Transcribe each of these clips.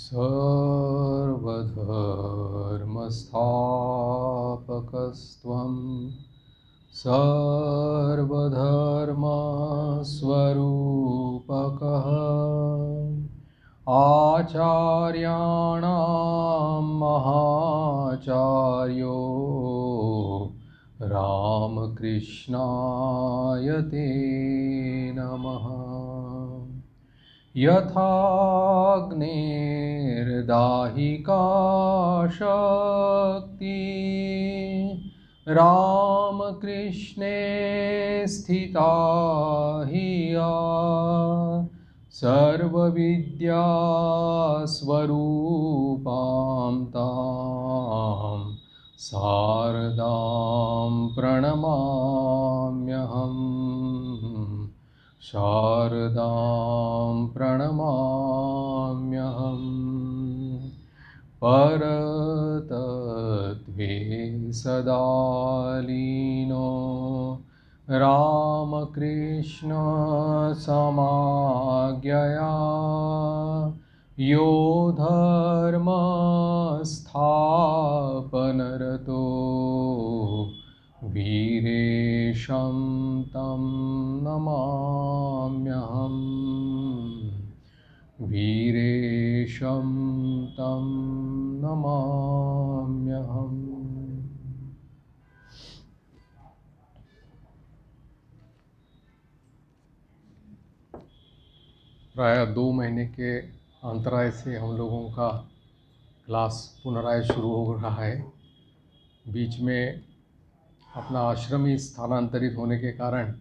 सर्वधर्मस्थापकस्त्वं सर्वधर्मस्वरूपकः आचार्याणां महाचार्यो रामकृष्णाय ते नमः। यथाग्नेर्दाहिका शक्ति रामकृष्णे स्थिता हि या सर्वविद्यास्वरूपां तां शारदां प्रणमाम्यहम्। शारदां प्रणमाम्यहम्। परतत्त्वे सदा लीनो रामकृष्णसमाज्ञया यो धर्मस्थापनरतो वीरेशं तं नमाम्यहम्। वीरेशं तं नमाम्यहम्। प्राय 2 महीने के अंतराय से हम लोगों का क्लास पुनराय शुरू हो रहा है। बीच में अपना आश्रम ही स्थानांतरित होने के कारण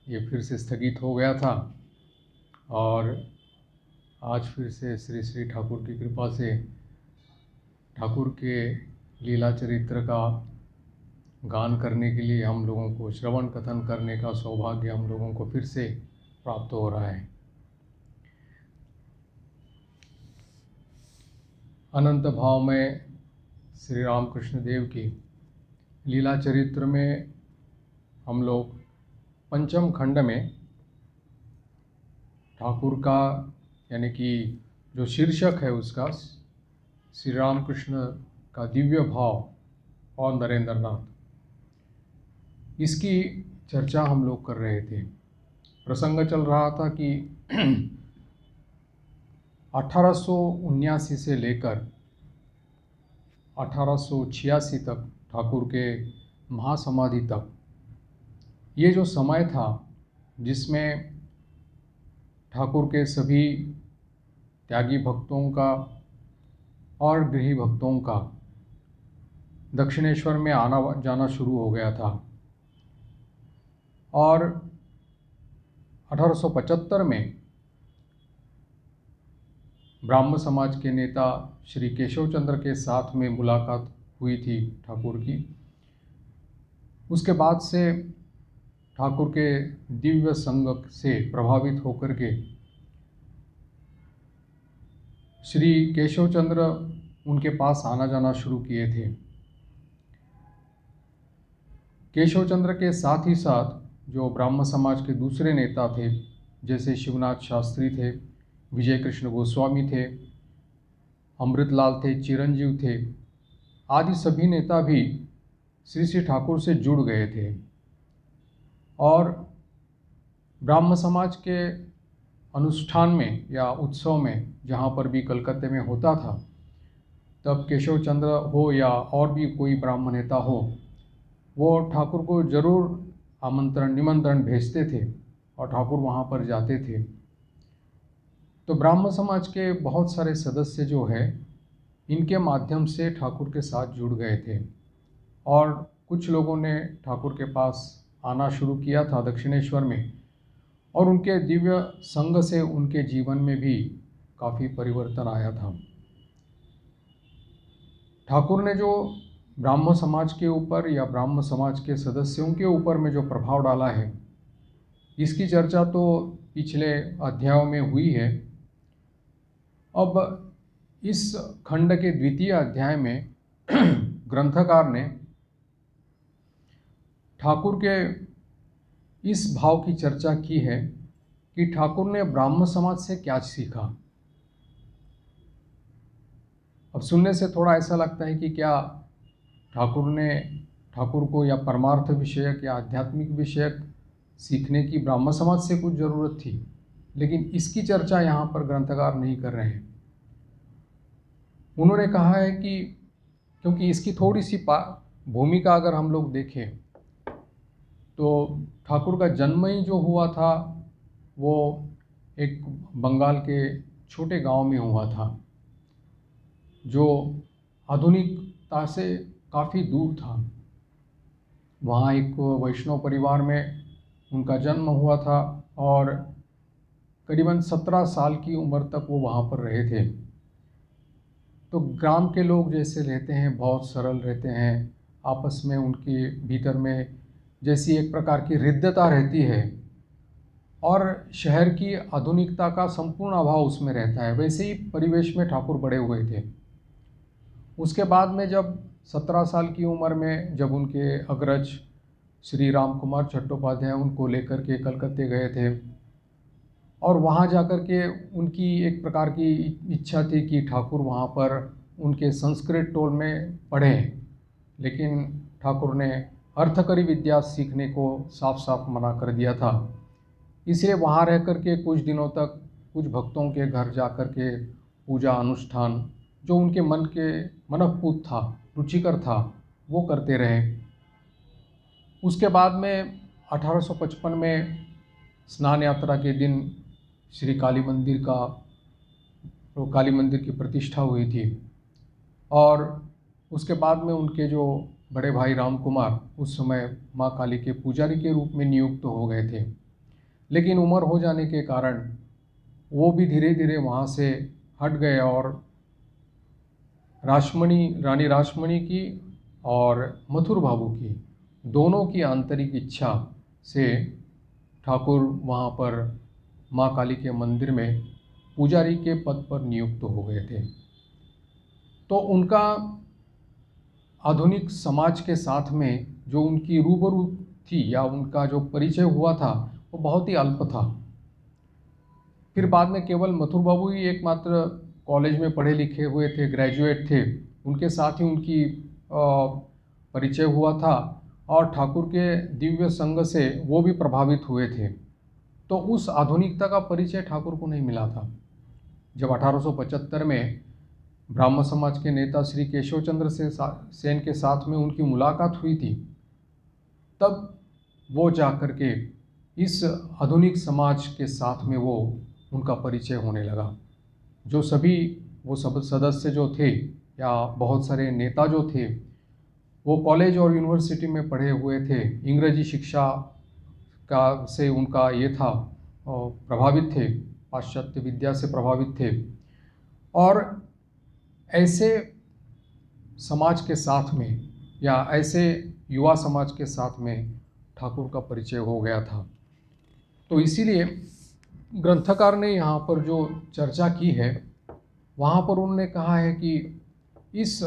ये फिर से स्थगित हो गया था और आज फिर से श्री श्री ठाकुर की कृपा से ठाकुर के लीला चरित्र का गान करने के लिए हम लोगों को श्रवण कथन करने का सौभाग्य हम लोगों को फिर से प्राप्त हो रहा है। अनंत भाव में श्री रामकृष्ण देव की लीला चरित्र में हम लोग पंचम खंड में ठाकुर का यानी कि जो शीर्षक है उसका श्री रामकृष्ण का दिव्य भाव और नरेंद्रनाथ, इसकी चर्चा हम लोग कर रहे थे। प्रसंग चल रहा था कि 1879 से लेकर 1886 तक ठाकुर के महासमाधि तक ये जो समय था जिसमें ठाकुर के सभी त्यागी भक्तों का और गृही भक्तों का दक्षिणेश्वर में आना जाना शुरू हो गया था और 1875 में ब्राह्म समाज के नेता श्री केशव चंद्र के साथ में मुलाकात हुई थी ठाकुर की। उसके बाद से ठाकुर के दिव्य संग से प्रभावित होकर के श्री केशव चंद्र उनके पास आना जाना शुरू किए थे। केशव चंद्र के साथ ही साथ जो ब्राह्म समाज के दूसरे नेता थे जैसे शिवनाथ शास्त्री थे, विजय कृष्ण गोस्वामी थे, अमृतलाल थे, चिरंजीव थे, आदि सभी नेता भी श्री श्री ठाकुर से जुड़ गए थे। और ब्राह्म समाज के अनुष्ठान में या उत्सव में जहाँ पर भी कलकत्ते में होता था, तब केशव चंद्र हो या और भी कोई ब्राह्मण नेता हो, वो ठाकुर को जरूर निमंत्रण भेजते थे और ठाकुर वहाँ पर जाते थे। तो ब्राह्म समाज के बहुत सारे सदस्य जो है इनके माध्यम से ठाकुर के साथ जुड़ गए थे और कुछ लोगों ने ठाकुर के पास आना शुरू किया था दक्षिणेश्वर में, और उनके दिव्य संग से उनके जीवन में भी काफ़ी परिवर्तन आया था। ठाकुर ने जो ब्राह्म समाज के ऊपर या ब्राह्म समाज के सदस्यों के ऊपर में जो प्रभाव डाला है, इसकी चर्चा तो पिछले अध्यायों में हुई है। अब इस खंड के द्वितीय अध्याय में ग्रंथकार ने ठाकुर के इस भाव की चर्चा की है कि ठाकुर ने ब्राह्म समाज से क्या सीखा। अब सुनने से थोड़ा ऐसा लगता है कि क्या ठाकुर को या परमार्थ विषयक या आध्यात्मिक विषयक सीखने की ब्राह्म समाज से कुछ ज़रूरत थी, लेकिन इसकी चर्चा यहाँ पर ग्रंथकार नहीं कर रहे हैं। उन्होंने कहा है कि क्योंकि इसकी थोड़ी सी भूमिका अगर हम लोग देखें तो ठाकुर का जन्म ही जो हुआ था वो एक बंगाल के छोटे गांव में हुआ था, जो आधुनिकता से काफ़ी दूर था। वहाँ एक वैष्णव परिवार में उनका जन्म हुआ था और करीबन 17 साल की उम्र तक वो वहाँ पर रहे थे। तो ग्राम के लोग जैसे रहते हैं, बहुत सरल रहते हैं, आपस में उनके भीतर में जैसी एक प्रकार की हृद्यता रहती है और शहर की आधुनिकता का संपूर्ण अभाव उसमें रहता है, वैसे ही परिवेश में ठाकुर बड़े हुए थे। उसके बाद में जब 17 साल की उम्र में जब उनके अग्रज श्री राम कुमार चट्टोपाध्याय उनको लेकर के कलकत्ते गए थे और वहाँ जाकर के उनकी एक प्रकार की इच्छा थी कि ठाकुर वहाँ पर उनके संस्कृत टोल में पढ़ें, लेकिन ठाकुर ने अर्थकरी विद्या सीखने को साफ साफ मना कर दिया था। इसलिए वहाँ रह कर के कुछ दिनों तक कुछ भक्तों के घर जा कर के पूजा अनुष्ठान जो उनके मन के मनःपूत था, रुचिकर था, वो करते रहे। उसके बाद में 1855 में स्नान यात्रा के दिन श्री काली मंदिर की प्रतिष्ठा हुई थी और उसके बाद में उनके जो बड़े भाई राम कुमार उस समय माँ काली के पुजारी के रूप में नियुक्त हो गए थे, लेकिन उम्र हो जाने के कारण वो भी धीरे धीरे वहाँ से हट गए और रानी रासमणी की और मथुर बाबू की दोनों की आंतरिक इच्छा से ठाकुर वहाँ पर माँ काली के मंदिर में पुजारी के पद पर नियुक्त हो गए थे। तो उनका आधुनिक समाज के साथ में जो उनकी रूबरू थी या उनका जो परिचय हुआ था वो बहुत ही अल्प था। फिर बाद में केवल मथुर बाबू ही एकमात्र कॉलेज में पढ़े लिखे हुए थे, ग्रेजुएट थे, उनके साथ ही उनकी परिचय हुआ था और ठाकुर के दिव्य संग से वो भी प्रभावित हुए थे। तो उस आधुनिकता का परिचय ठाकुर को नहीं मिला था। जब 1875 में ब्राह्म समाज के नेता श्री केशव चंद्र सेन के साथ में उनकी मुलाकात हुई थी, तब वो जाकर के इस आधुनिक समाज के साथ में वो उनका परिचय होने लगा। जो सभी वो सब सदस्य जो थे या बहुत सारे नेता जो थे वो कॉलेज और यूनिवर्सिटी में पढ़े हुए थे, इंग्रजी शिक्षा का से उनका ये था प्रभावित थे, पाश्चात्य विद्या से प्रभावित थे और ऐसे समाज के साथ में या ऐसे युवा समाज के साथ में ठाकुर का परिचय हो गया था। तो इसीलिए ग्रंथकार ने यहाँ पर जो चर्चा की है वहाँ पर उन्होंने कहा है कि इस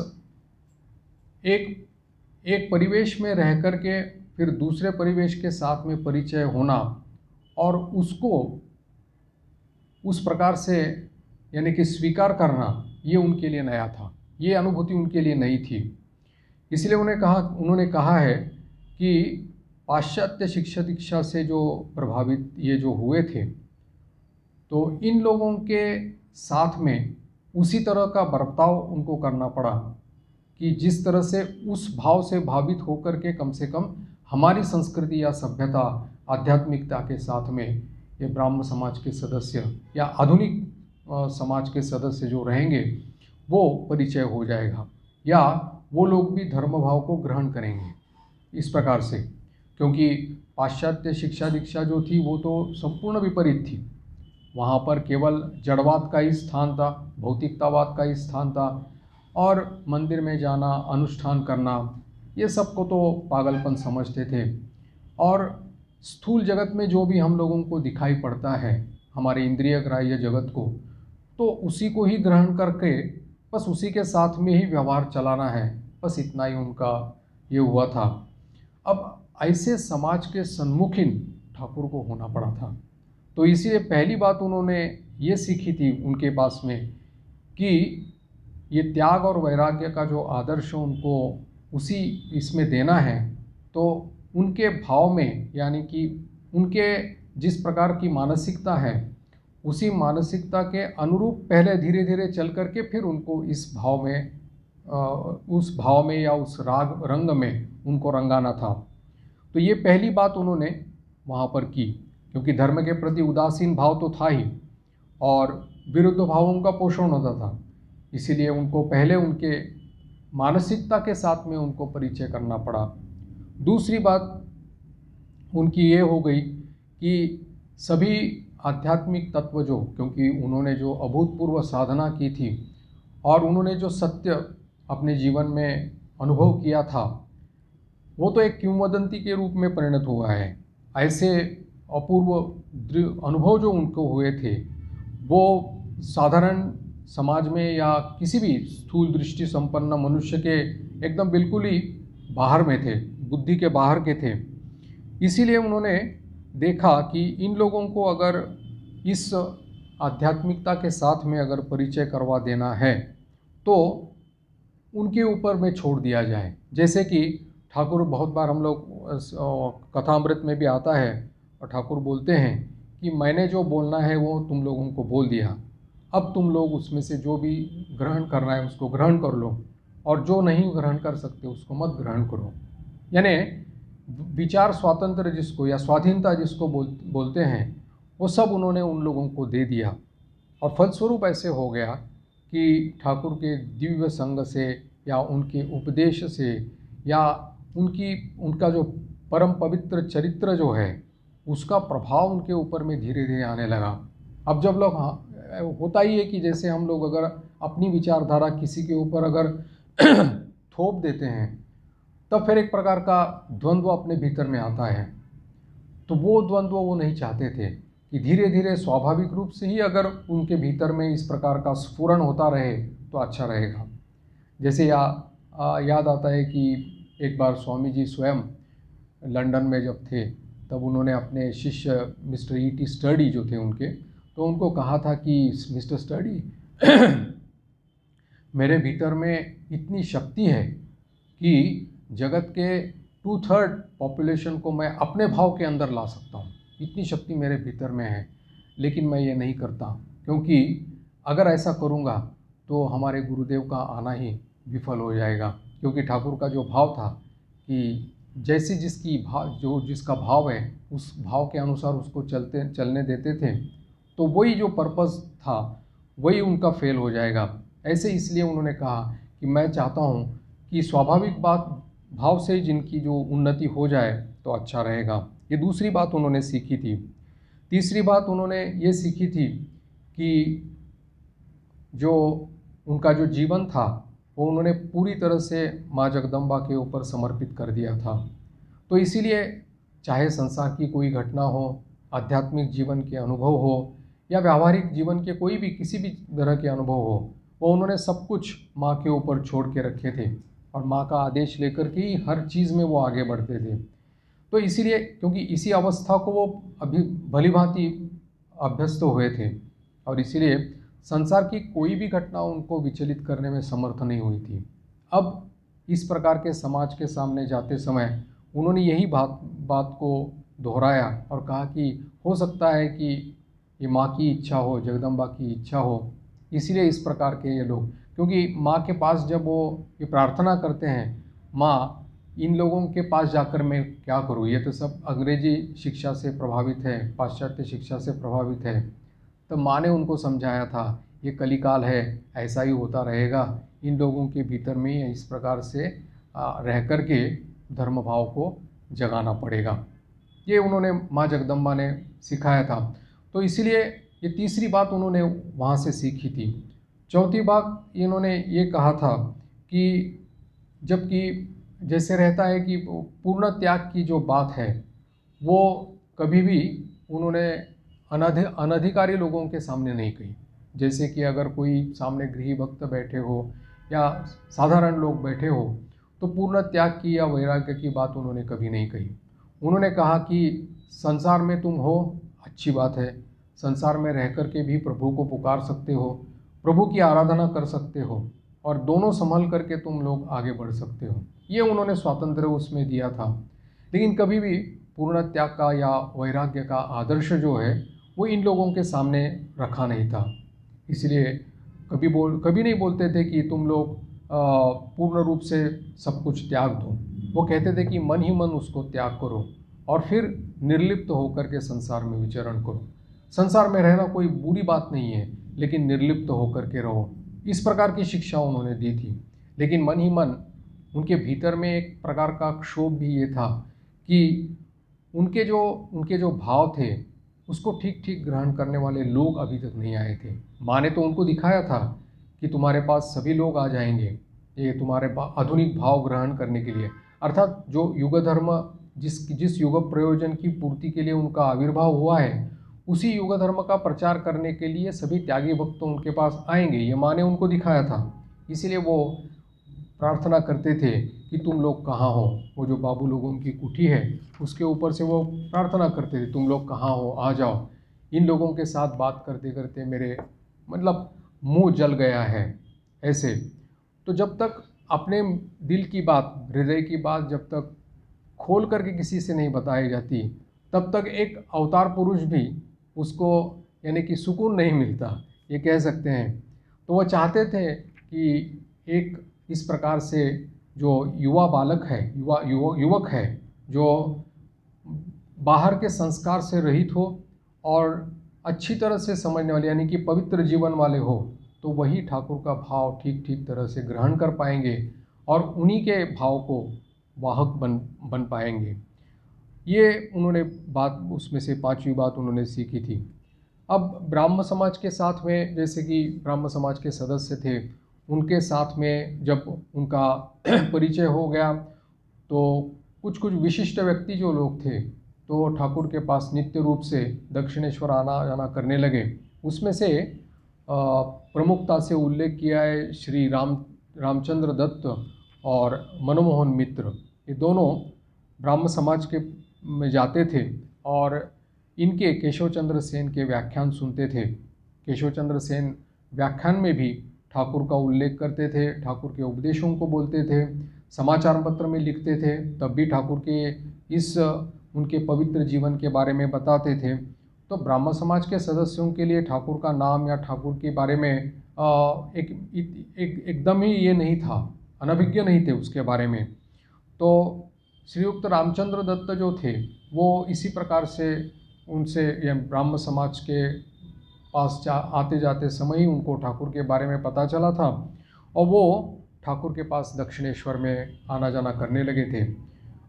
एक परिवेश में रह कर के फिर दूसरे परिवेश के साथ में परिचय होना और उसको उस प्रकार से यानी कि स्वीकार करना, ये उनके लिए नया था, ये अनुभूति उनके लिए नई थी। इसलिए उन्होंने कहा है कि पाश्चात्य शिक्षा दीक्षा से जो प्रभावित ये जो हुए थे, तो इन लोगों के साथ में उसी तरह का बर्ताव उनको करना पड़ा कि जिस तरह से उस भाव से भावित होकर के कम से कम हमारी संस्कृति या सभ्यता आध्यात्मिकता के साथ में ये ब्राह्म समाज के सदस्य या आधुनिक समाज के सदस्य जो रहेंगे वो परिचय हो जाएगा या वो लोग भी धर्म भाव को ग्रहण करेंगे इस प्रकार से। क्योंकि पाश्चात्य शिक्षा दीक्षा जो थी वो तो संपूर्ण विपरीत थी, वहाँ पर केवल जड़वाद का ही स्थान था, भौतिकतावाद का ही स्थान था और मंदिर में जाना, अनुष्ठान करना, ये सब को तो पागलपन समझते थे और स्थूल जगत में जो भी हम लोगों को दिखाई पड़ता है, हमारे इंद्रिय ग्राह्य जगत को, तो उसी को ही ग्रहण करके बस उसी के साथ में ही व्यवहार चलाना है, बस इतना ही उनका ये हुआ था। अब ऐसे समाज के सम्मुखीन ठाकुर को होना पड़ा था। तो इसीलिए पहली बात उन्होंने ये सीखी थी उनके पास में कि ये त्याग और वैराग्य का जो आदर्श उनको उसी इसमें देना है, तो उनके भाव में, यानी कि उनके जिस प्रकार की मानसिकता है उसी मानसिकता के अनुरूप पहले धीरे धीरे चल करके फिर उनको इस भाव में उस भाव में या उस राग रंग में उनको रंगाना था। तो ये पहली बात उन्होंने वहाँ पर की, क्योंकि धर्म के प्रति उदासीन भाव तो था ही और विरुद्ध भावों का पोषण होता था। इसीलिए उनको पहले उनके मानसिकता के साथ में उनको परिचय करना पड़ा। दूसरी बात उनकी ये हो गई कि सभी आध्यात्मिक तत्व जो, क्योंकि उन्होंने जो अभूतपूर्व साधना की थी और उन्होंने जो सत्य अपने जीवन में अनुभव किया था, वो तो एक किंवदंती के रूप में परिणत हुआ है। ऐसे अपूर्व अनुभव जो उनको हुए थे वो साधारण समाज में या किसी भी स्थूल दृष्टि संपन्न मनुष्य के एकदम बिल्कुल ही बाहर में थे, बुद्धि के बाहर के थे। इसीलिए उन्होंने देखा कि इन लोगों को अगर इस आध्यात्मिकता के साथ में अगर परिचय करवा देना है तो उनके ऊपर में छोड़ दिया जाए। जैसे कि ठाकुर, बहुत बार हम लोग कथामृत में भी आता है और ठाकुर बोलते हैं कि मैंने जो बोलना है वो तुम लोगों को बोल दिया, अब तुम लोग उसमें से जो भी ग्रहण करना है उसको ग्रहण कर लो और जो नहीं ग्रहण कर सकते उसको मत ग्रहण करो। यानी विचार स्वातंत्र जिसको या स्वाधीनता जिसको बोलते हैं वो सब उन्होंने उन लोगों को दे दिया। और फलस्वरूप ऐसे हो गया कि ठाकुर के दिव्य संग से या उनके उपदेश से या उनका जो परम पवित्र चरित्र जो है उसका प्रभाव उनके ऊपर में धीरे धीरे आने लगा। अब जब लोग, होता ही है कि जैसे हम लोग अगर अपनी विचारधारा किसी के ऊपर अगर थोप देते हैं तब फिर एक प्रकार का द्वंद्व अपने भीतर में आता है। तो वो द्वंद्व वो नहीं चाहते थे कि धीरे धीरे स्वाभाविक रूप से ही अगर उनके भीतर में इस प्रकार का स्फुरण होता रहे तो अच्छा रहेगा। जैसे याद आता है कि एक बार स्वामी जी स्वयं लंदन में जब थे तब उन्होंने अपने शिष्य मिस्टर E.T. स्टडी जो थे उनके, तो उनको कहा था कि मिस्टर स्टडी मेरे भीतर में इतनी शक्ति है कि जगत के 2/3 पॉपुलेशन को मैं अपने भाव के अंदर ला सकता हूँ, इतनी शक्ति मेरे भीतर में है, लेकिन मैं ये नहीं करता क्योंकि अगर ऐसा करूँगा तो हमारे गुरुदेव का आना ही विफल हो जाएगा। क्योंकि ठाकुर का जो भाव था कि जैसी जिसका भाव है उस भाव के अनुसार उसको चलने देते थे, तो वही जो पर्पस था वही उनका फेल हो जाएगा। ऐसे इसलिए उन्होंने कहा कि मैं चाहता हूँ कि स्वाभाविक भाव से जिनकी जो उन्नति हो जाए तो अच्छा रहेगा। ये दूसरी बात उन्होंने सीखी थी। तीसरी बात उन्होंने ये सीखी थी कि जो उनका जो जीवन था वो उन्होंने पूरी तरह से माँ जगदम्बा के ऊपर समर्पित कर दिया था। तो इसीलिए चाहे संसार की कोई घटना हो, आध्यात्मिक जीवन के अनुभव हो या व्यावहारिक जीवन के कोई भी किसी भी तरह के अनुभव हो, वो उन्होंने सब कुछ माँ के ऊपर छोड़ के रखे थे और माँ का आदेश लेकर के ही हर चीज़ में वो आगे बढ़ते थे। तो इसीलिए, क्योंकि इसी अवस्था को वो अभी भली भांति अभ्यस्त हुए थे और इसीलिए संसार की कोई भी घटना उनको विचलित करने में समर्थ नहीं हुई थी। अब इस प्रकार के समाज के सामने जाते समय उन्होंने यही बात को दोहराया और कहा कि हो सकता है कि ये माँ की इच्छा हो, जगदम्बा की इच्छा हो, इसीलिए इस प्रकार के ये लोग, क्योंकि माँ के पास जब वो ये प्रार्थना करते हैं, माँ इन लोगों के पास जाकर मैं क्या करूँ, ये तो सब अंग्रेजी शिक्षा से प्रभावित है, पाश्चात्य शिक्षा से प्रभावित है। तो माँ ने उनको समझाया था ये कलिकाल है, ऐसा ही होता रहेगा, इन लोगों के भीतर में इस प्रकार से रह कर के धर्म भाव को जगाना पड़ेगा। ये उन्होंने माँ जगदम्बा ने सिखाया था। तो इसीलिए ये तीसरी बात उन्होंने वहाँ से सीखी थी। चौथी बात इन्होंने ये कहा था कि जबकि जैसे रहता है कि पूर्ण त्याग की जो बात है वो कभी भी उन्होंने अनधिकारी लोगों के सामने नहीं कही। जैसे कि अगर कोई सामने गृही भक्त बैठे हो या साधारण लोग बैठे हो तो पूर्ण त्याग की या वैराग्य की बात उन्होंने कभी नहीं कही। उन्होंने कहा कि संसार में तुम हो, अच्छी बात है, संसार में रह कर के भी प्रभु को पुकार सकते हो, प्रभु की आराधना कर सकते हो, और दोनों संभल करके तुम लोग आगे बढ़ सकते हो। ये उन्होंने स्वातंत्र्य उसमें दिया था। लेकिन कभी भी पूर्ण त्याग का या वैराग्य का आदर्श जो है वो इन लोगों के सामने रखा नहीं था। इसलिए कभी नहीं बोलते थे कि तुम लोग पूर्ण रूप से सब कुछ त्याग दो। वो कहते थे कि मन ही मन उसको त्याग करो और फिर निर्लिप्त होकर के संसार में विचरण करो। संसार में रहना कोई बुरी बात नहीं है, लेकिन निर्लिप्त होकर के रहो। इस प्रकार की शिक्षा उन्होंने दी थी। लेकिन मन ही मन उनके भीतर में एक प्रकार का क्षोभ भी ये था कि उनके जो भाव थे उसको ठीक ठीक ग्रहण करने वाले लोग अभी तक नहीं आए थे। माँ ने तो उनको दिखाया था कि तुम्हारे पास सभी लोग आ जाएंगे ये तुम्हारे आधुनिक भाव ग्रहण करने के लिए, अर्थात जो युग धर्म जिस युग प्रयोजन की पूर्ति के लिए उनका आविर्भाव हुआ है उसी युग धर्म का प्रचार करने के लिए सभी त्यागी भक्त उनके पास आएंगे, ये माँ ने उनको दिखाया था। इसीलिए वो प्रार्थना करते थे कि तुम लोग कहाँ हो। वो जो बाबू लोगों की कुटी है उसके ऊपर से वो प्रार्थना करते थे, तुम लोग कहाँ हो, आ जाओ। इन लोगों के साथ बात करते करते मेरे मतलब मुंह जल गया है ऐसे। तो जब तक अपने दिल की बात, हृदय की बात जब तक खोल करके किसी से नहीं बताई जाती, तब तक एक अवतार पुरुष भी उसको यानी कि सुकून नहीं मिलता, ये कह सकते हैं। तो वह चाहते थे कि एक इस प्रकार से जो युवा बालक है, युवक है, जो बाहर के संस्कार से रहित हो और अच्छी तरह से समझने वाले यानी कि पवित्र जीवन वाले हो, तो वही ठाकुर का भाव ठीक ठीक तरह से ग्रहण कर पाएंगे और उन्हीं के भाव को वाहक बन पाएंगे। ये उन्होंने बात उसमें से पांचवी बात उन्होंने सीखी थी। अब ब्राह्म समाज के साथ में, जैसे कि ब्राह्म समाज के सदस्य थे, उनके साथ में जब उनका परिचय हो गया तो कुछ कुछ विशिष्ट व्यक्ति जो लोग थे तो ठाकुर के पास नित्य रूप से दक्षिणेश्वर आना जाना करने लगे। उसमें से प्रमुखता से उल्लेख किया है श्री रामचंद्र दत्त और मनमोहन मित्र। ये दोनों ब्राह्म समाज के में जाते थे और इनके केशव चंद्र सेन के व्याख्यान सुनते थे। केशव चंद्र सेन व्याख्यान में भी ठाकुर का उल्लेख करते थे, ठाकुर के उपदेशों को बोलते थे, समाचार पत्र में लिखते थे, तब भी ठाकुर के इस उनके पवित्र जीवन के बारे में बताते थे। तो ब्राह्मण समाज के सदस्यों के लिए ठाकुर का नाम या ठाकुर के बारे में एकदम ही ये नहीं था, अनभिज्ञ नहीं थे उसके बारे में। तो श्रीयुक्त रामचंद्र दत्त जो थे वो इसी प्रकार से उनसे या ब्राह्म समाज के पास आते जाते समय ही उनको ठाकुर के बारे में पता चला था और वो ठाकुर के पास दक्षिणेश्वर में आना जाना करने लगे थे।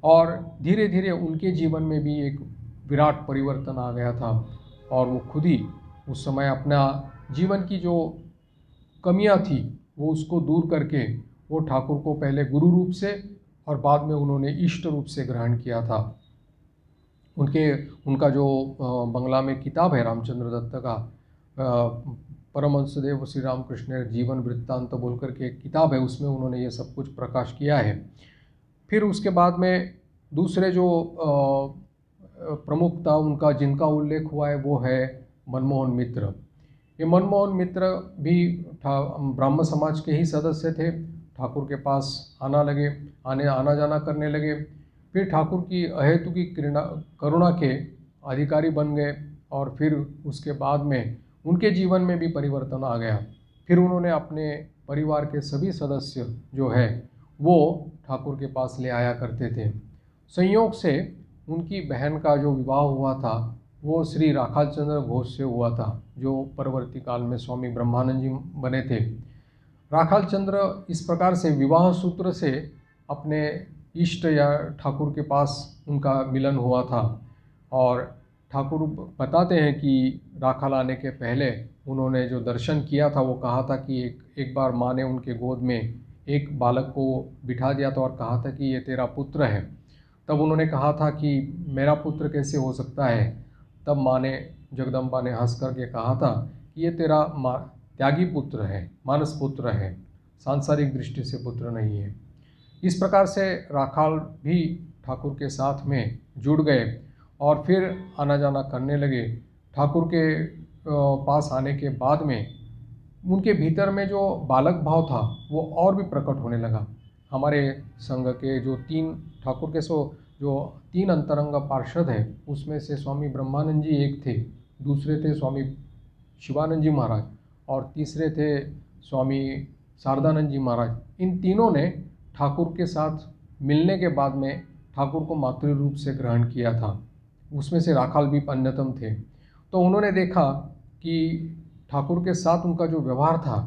और धीरे धीरे उनके जीवन में भी एक विराट परिवर्तन आ गया था और वो खुद ही उस समय अपना जीवन की जो कमियां थी वो उसको दूर करके वो ठाकुर को पहले गुरु रूप से और बाद में उन्होंने इष्ट रूप से ग्रहण किया था। उनका जो बंगला में किताब है रामचंद्र दत्त का, परमहंसदेव श्री रामकृष्ण जीवन वृत्तांत बोल करके एक किताब है, उसमें उन्होंने ये सब कुछ प्रकाश किया है। फिर उसके बाद में दूसरे जो प्रमुख था उनका जिनका उल्लेख हुआ है वो है मनमोहन मित्र। ये मनमोहन मित्र भी ब्राह्म समाज के ही सदस्य थे, ठाकुर के पास आना जाना करने लगे। फिर ठाकुर की अहेतु की करुणा के अधिकारी बन गए और फिर उसके बाद में उनके जीवन में भी परिवर्तन आ गया। फिर उन्होंने अपने परिवार के सभी सदस्य जो है वो ठाकुर के पास ले आया करते थे। संयोग से उनकी बहन का जो विवाह हुआ था वो श्री राखाल चंद्र घोष से हुआ था, जो परवर्ती काल में स्वामी ब्रह्मानंद जी बने थे। राखाल चंद्र इस प्रकार से विवाह सूत्र से अपने इष्ट या ठाकुर के पास उनका मिलन हुआ था। और ठाकुर बताते हैं कि राखाल आने के पहले उन्होंने जो दर्शन किया था वो कहा था कि एक बार माँ ने उनके गोद में एक बालक को बिठा दिया था और कहा था कि ये तेरा पुत्र है। तब उन्होंने कहा था कि मेरा पुत्र कैसे हो सकता है। तब माँ ने, जगदम्बा ने हंस करके कहा था कि ये तेरा त्यागी पुत्र है, मानस पुत्र है, सांसारिक दृष्टि से पुत्र नहीं है। इस प्रकार से राखाल भी ठाकुर के साथ में जुड़ गए और फिर आना जाना करने लगे। ठाकुर के पास आने के बाद में उनके भीतर में जो बालक भाव था वो और भी प्रकट होने लगा। हमारे संघ के जो 3 ठाकुर के जो 3 अंतरंग पार्षद हैं, उसमें से स्वामी ब्रह्मानंद जी एक थे, दूसरे थे स्वामी शिवानंद जी महाराज और तीसरे थे स्वामी शारदानंद जी महाराज। इन तीनों ने ठाकुर के साथ मिलने के बाद में ठाकुर को मातृ रूप से ग्रहण किया था। उसमें से राखाल भी अन्यतम थे। तो उन्होंने देखा कि ठाकुर के साथ उनका जो व्यवहार था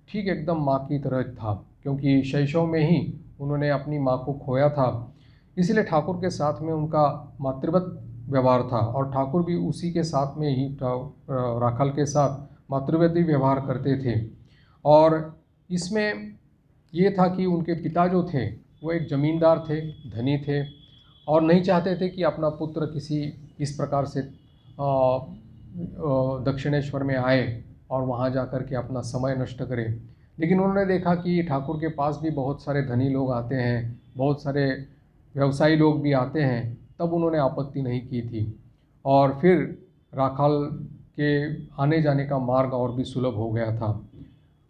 ठीक एकदम माँ की तरह था, क्योंकि शैशव में ही उन्होंने अपनी माँ को खोया था। इसलिए ठाकुर के साथ में उनका मातृवत व्यवहार था और ठाकुर भी उसी के साथ में ही राखाल के साथ मातृवती व्यवहार करते थे। और इसमें ये था कि उनके पिता जो थे वो एक ज़मींदार थे, धनी थे और नहीं चाहते थे कि अपना पुत्र किसी इस प्रकार से दक्षिणेश्वर में आए और वहाँ जा कर के अपना समय नष्ट करे। लेकिन उन्होंने देखा कि ठाकुर के पास भी बहुत सारे धनी लोग आते हैं, बहुत सारे व्यवसायी लोग भी आते हैं, तब उन्होंने आपत्ति नहीं की थी। और फिर राखाल के आने जाने का मार्ग और भी सुलभ हो गया था।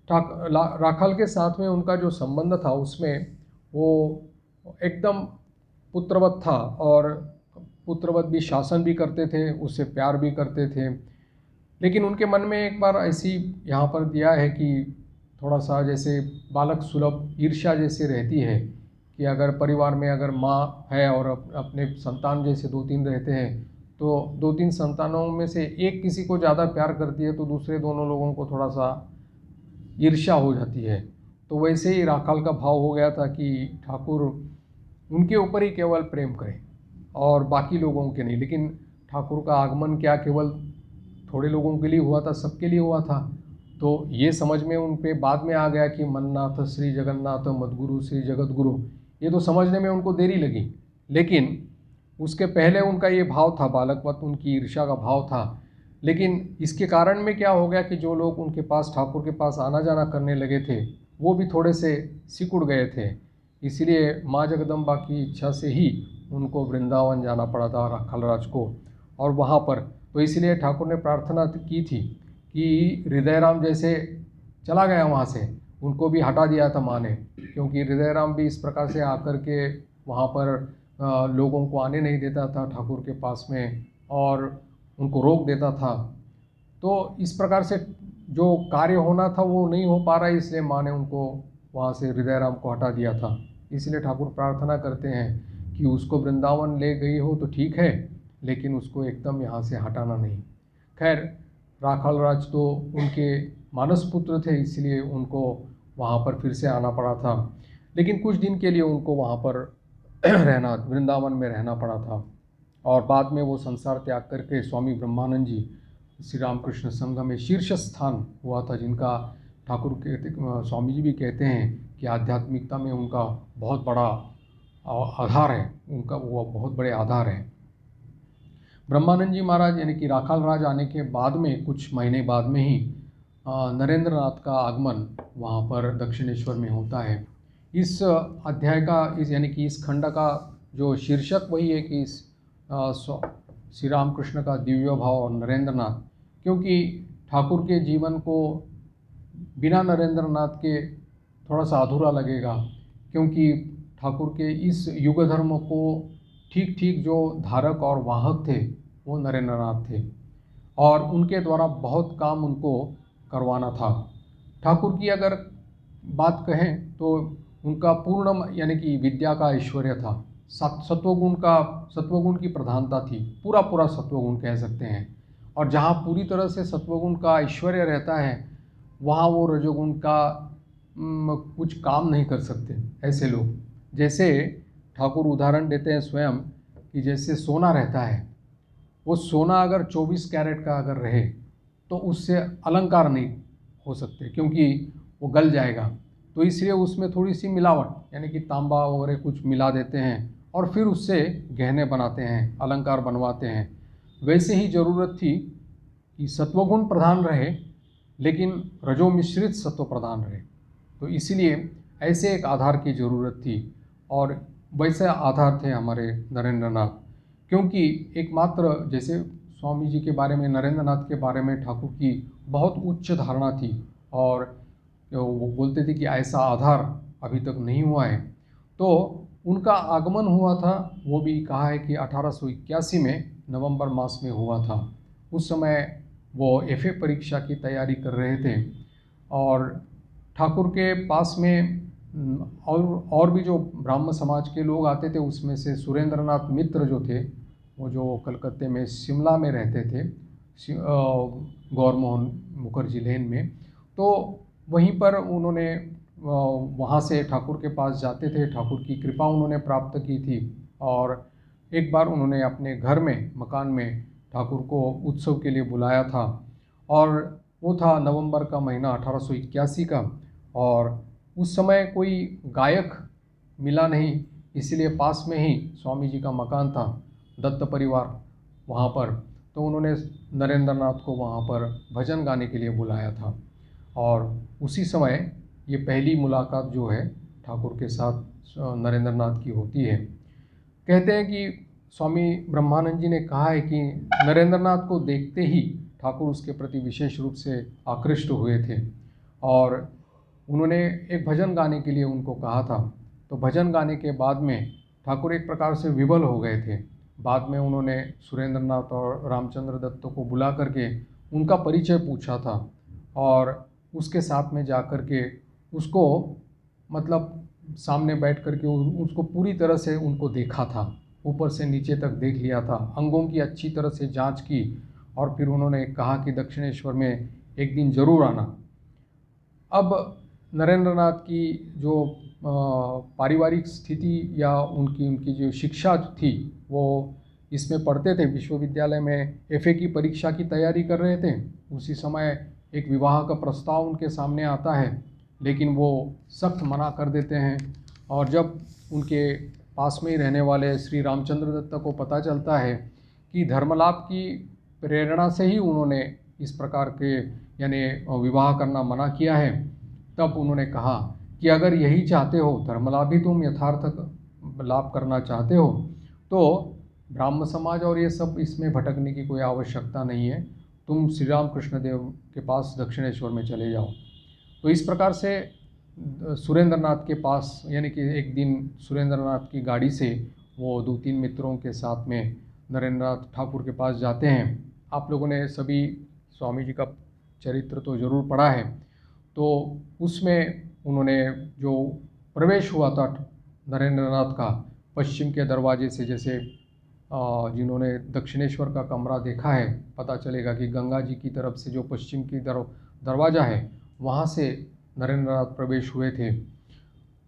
राखाल के साथ में उनका जो संबंध था उसमें वो एकदम पुत्रवत था और पुत्रवत भी शासन भी करते थे, उससे प्यार भी करते थे। लेकिन उनके मन में एक बार ऐसी यहाँ पर दिया है कि थोड़ा सा जैसे बालक सुलभ ईर्ष्या जैसे रहती है कि अगर परिवार में अगर माँ है और अपने संतान जैसे 2-3 रहते हैं, तो 2-3 संतानों में से एक किसी को ज़्यादा प्यार करती है तो दूसरे दोनों लोगों को थोड़ा सा ईर्ष्या हो जाती है। तो वैसे ही राखाल का भाव हो गया था कि ठाकुर उनके ऊपर ही केवल प्रेम करें और बाकी लोगों के नहीं। लेकिन ठाकुर का आगमन क्या केवल थोड़े लोगों के लिए हुआ था, सबके लिए हुआ था। तो ये समझ में उन पे बाद में आ गया कि मन्नाथ श्री जगन्नाथ मद्गुरु श्री जगतगुरु, ये तो समझने में उनको देरी लगी। लेकिन उसके पहले उनका ये भाव था, बालकवत उनकी ईर्ष्या का भाव था। लेकिन इसके कारण में क्या हो गया कि जो लोग उनके पास ठाकुर के पास आना जाना करने लगे थे वो भी थोड़े से सिकुड़ गए थे। इसलिए माँ जगदम्बा की इच्छा से ही उनको वृंदावन जाना पड़ा था राखाल राज को। और वहाँ पर तो इसलिए ठाकुर ने प्रार्थना की थी कि हृदय राम जैसे चला गया वहाँ से, उनको भी हटा दिया था माँ ने, क्योंकि हृदय राम भी इस प्रकार से आकर के वहाँ पर लोगों को आने नहीं देता था ठाकुर के पास में और उनको रोक देता था। तो इस प्रकार से जो कार्य होना था वो नहीं हो पा रहा, इसलिए माँ ने उनको वहाँ से हृदय राम को हटा दिया था। इसलिए ठाकुर प्रार्थना करते हैं कि उसको वृंदावन ले गई हो तो ठीक है, लेकिन उसको एकदम यहाँ से हटाना नहीं। खैर राखाल राज तो उनके मानस पुत्र थे, इसलिए उनको वहाँ पर फिर से आना पड़ा था। लेकिन कुछ दिन के लिए उनको वहाँ पर रहना, वृंदावन में रहना पड़ा था। और बाद में वो संसार त्याग करके स्वामी ब्रह्मानंद जी श्री रामकृष्ण संघ में शीर्ष स्थान हुआ था, जिनका ठाकुर कहते, स्वामी जी भी कहते हैं कि आध्यात्मिकता में उनका बहुत बड़ा आधार है, उनका वो बहुत बड़े आधार है। ब्रह्मानंद जी महाराज यानी कि राखाल राज आने के बाद में कुछ महीने बाद में ही नरेंद्र नाथ का आगमन वहाँ पर दक्षिणेश्वर में होता है। इस अध्याय का यानी कि इस खंड का जो शीर्षक वही है कि श्री रामकृष्ण का दिव्य भाव और नरेंद्र नाथ, क्योंकि ठाकुर के जीवन को बिना नरेंद्र नाथ के थोड़ा सा अधूरा लगेगा, क्योंकि ठाकुर के इस युग धर्म को ठीक ठीक जो धारक और वाहक थे वो नरेंद्र नाथ थे और उनके द्वारा बहुत काम उनको करवाना था। ठाकुर की अगर बात कहें तो उनका पूर्ण यानी कि विद्या का ऐश्वर्य था, सत्वगुण की प्रधानता थी, पूरा पूरा सत्वगुण कह सकते हैं। और जहाँ पूरी तरह से सत्वगुण का ऐश्वर्य रहता है वहाँ वो रजोगुण का कुछ काम नहीं कर सकते ऐसे लोग। जैसे ठाकुर उदाहरण देते हैं स्वयं कि जैसे सोना रहता है, वो सोना अगर 24 कैरेट का अगर रहे तो उससे अलंकार नहीं हो सकते, क्योंकि वो गल जाएगा। तो इसलिए उसमें थोड़ी सी मिलावट यानी कि तांबा वगैरह कुछ मिला देते हैं और फिर उससे गहने बनाते हैं, अलंकार बनवाते हैं। वैसे ही ज़रूरत थी कि सत्वगुण प्रधान रहे लेकिन रजो मिश्रित सत्व प्रधान रहे। तो इसीलिए ऐसे एक आधार की ज़रूरत थी और वैसे आधार थे हमारे नरेंद्र नाथ, क्योंकि एकमात्र जैसे स्वामी जी के बारे में, नरेंद्र नाथ के बारे में ठाकुर की बहुत उच्च धारणा थी और वो बोलते थे कि ऐसा आधार अभी तक नहीं हुआ है। तो उनका आगमन हुआ था, वो भी कहा है कि 1881 में नवंबर मास में हुआ था। उस समय वो एफए परीक्षा की तैयारी कर रहे थे और ठाकुर के पास में और भी जो ब्राह्म समाज के लोग आते थे, उसमें से सुरेंद्रनाथ मित्र जो थे, वो जो कलकत्ते में शिमला में रहते थे, गौरमोहन मुखर्जी लेन में, तो वहीं पर उन्होंने वहाँ से ठाकुर के पास जाते थे। ठाकुर की कृपा उन्होंने प्राप्त की थी और एक बार उन्होंने अपने घर में, मकान में ठाकुर को उत्सव के लिए बुलाया था और वो था नवंबर का महीना 1881 का। और उस समय कोई गायक मिला नहीं, इसलिए पास में ही स्वामी जी का मकान था, दत्त परिवार वहाँ पर, तो उन्होंने नरेंद्रनाथ को वहाँ पर भजन गाने के लिए बुलाया था। और उसी समय ये पहली मुलाकात जो है ठाकुर के साथ नरेंद्रनाथ की होती है। कहते हैं कि स्वामी ब्रह्मानंद जी ने कहा है कि नरेंद्रनाथ को देखते ही ठाकुर उसके प्रति विशेष रूप से आकृष्ट हुए थे और उन्होंने एक भजन गाने के लिए उनको कहा था। तो भजन गाने के बाद में ठाकुर एक प्रकार से विवल हो गए थे। बाद में उन्होंने सुरेंद्रनाथ और रामचंद्र दत्त को बुला करके उनका परिचय पूछा था और उसके साथ में जा कर के उसको, मतलब सामने बैठ कर के उसको पूरी तरह से उनको देखा था, ऊपर से नीचे तक देख लिया था, अंगों की अच्छी तरह से जांच की और फिर उन्होंने कहा कि दक्षिणेश्वर में एक दिन ज़रूर आना। अब नरेंद्रनाथ की जो पारिवारिक स्थिति या उनकी जो शिक्षा थी, वो इसमें पढ़ते थे, विश्वविद्यालय में एफए की परीक्षा की तैयारी कर रहे थे। उसी समय एक विवाह का प्रस्ताव उनके सामने आता है, लेकिन वो सख्त मना कर देते हैं। और जब उनके पास में ही रहने वाले श्री रामचंद्र दत्त को पता चलता है कि धर्मलाभ की प्रेरणा से ही उन्होंने इस प्रकार के यानी विवाह करना मना किया है, तब उन्होंने कहा कि अगर यही चाहते हो, धर्मलाभ ही तुम यथार्थ लाभ करना चाहते हो, तो ब्राह्म समाज और ये सब इसमें भटकने की कोई आवश्यकता नहीं है, तुम श्री राम कृष्ण देव के पास दक्षिणेश्वर में चले जाओ। तो इस प्रकार से सुरेंद्रनाथ के पास, यानी कि एक दिन सुरेंद्रनाथ की गाड़ी से वो 2-3 मित्रों के साथ में नरेंद्रनाथ ठाकुर के पास जाते हैं। आप लोगों ने सभी स्वामी जी का चरित्र तो ज़रूर पढ़ा है, तो उसमें उन्होंने जो प्रवेश हुआ था नरेंद्रनाथ का पश्चिम के दरवाजे से, जैसे जिन्होंने दक्षिणेश्वर का कमरा देखा है, पता चलेगा कि गंगा जी की तरफ से जो पश्चिम की दरवाज़ा है, वहाँ से नरेंद्रनाथ प्रवेश हुए थे।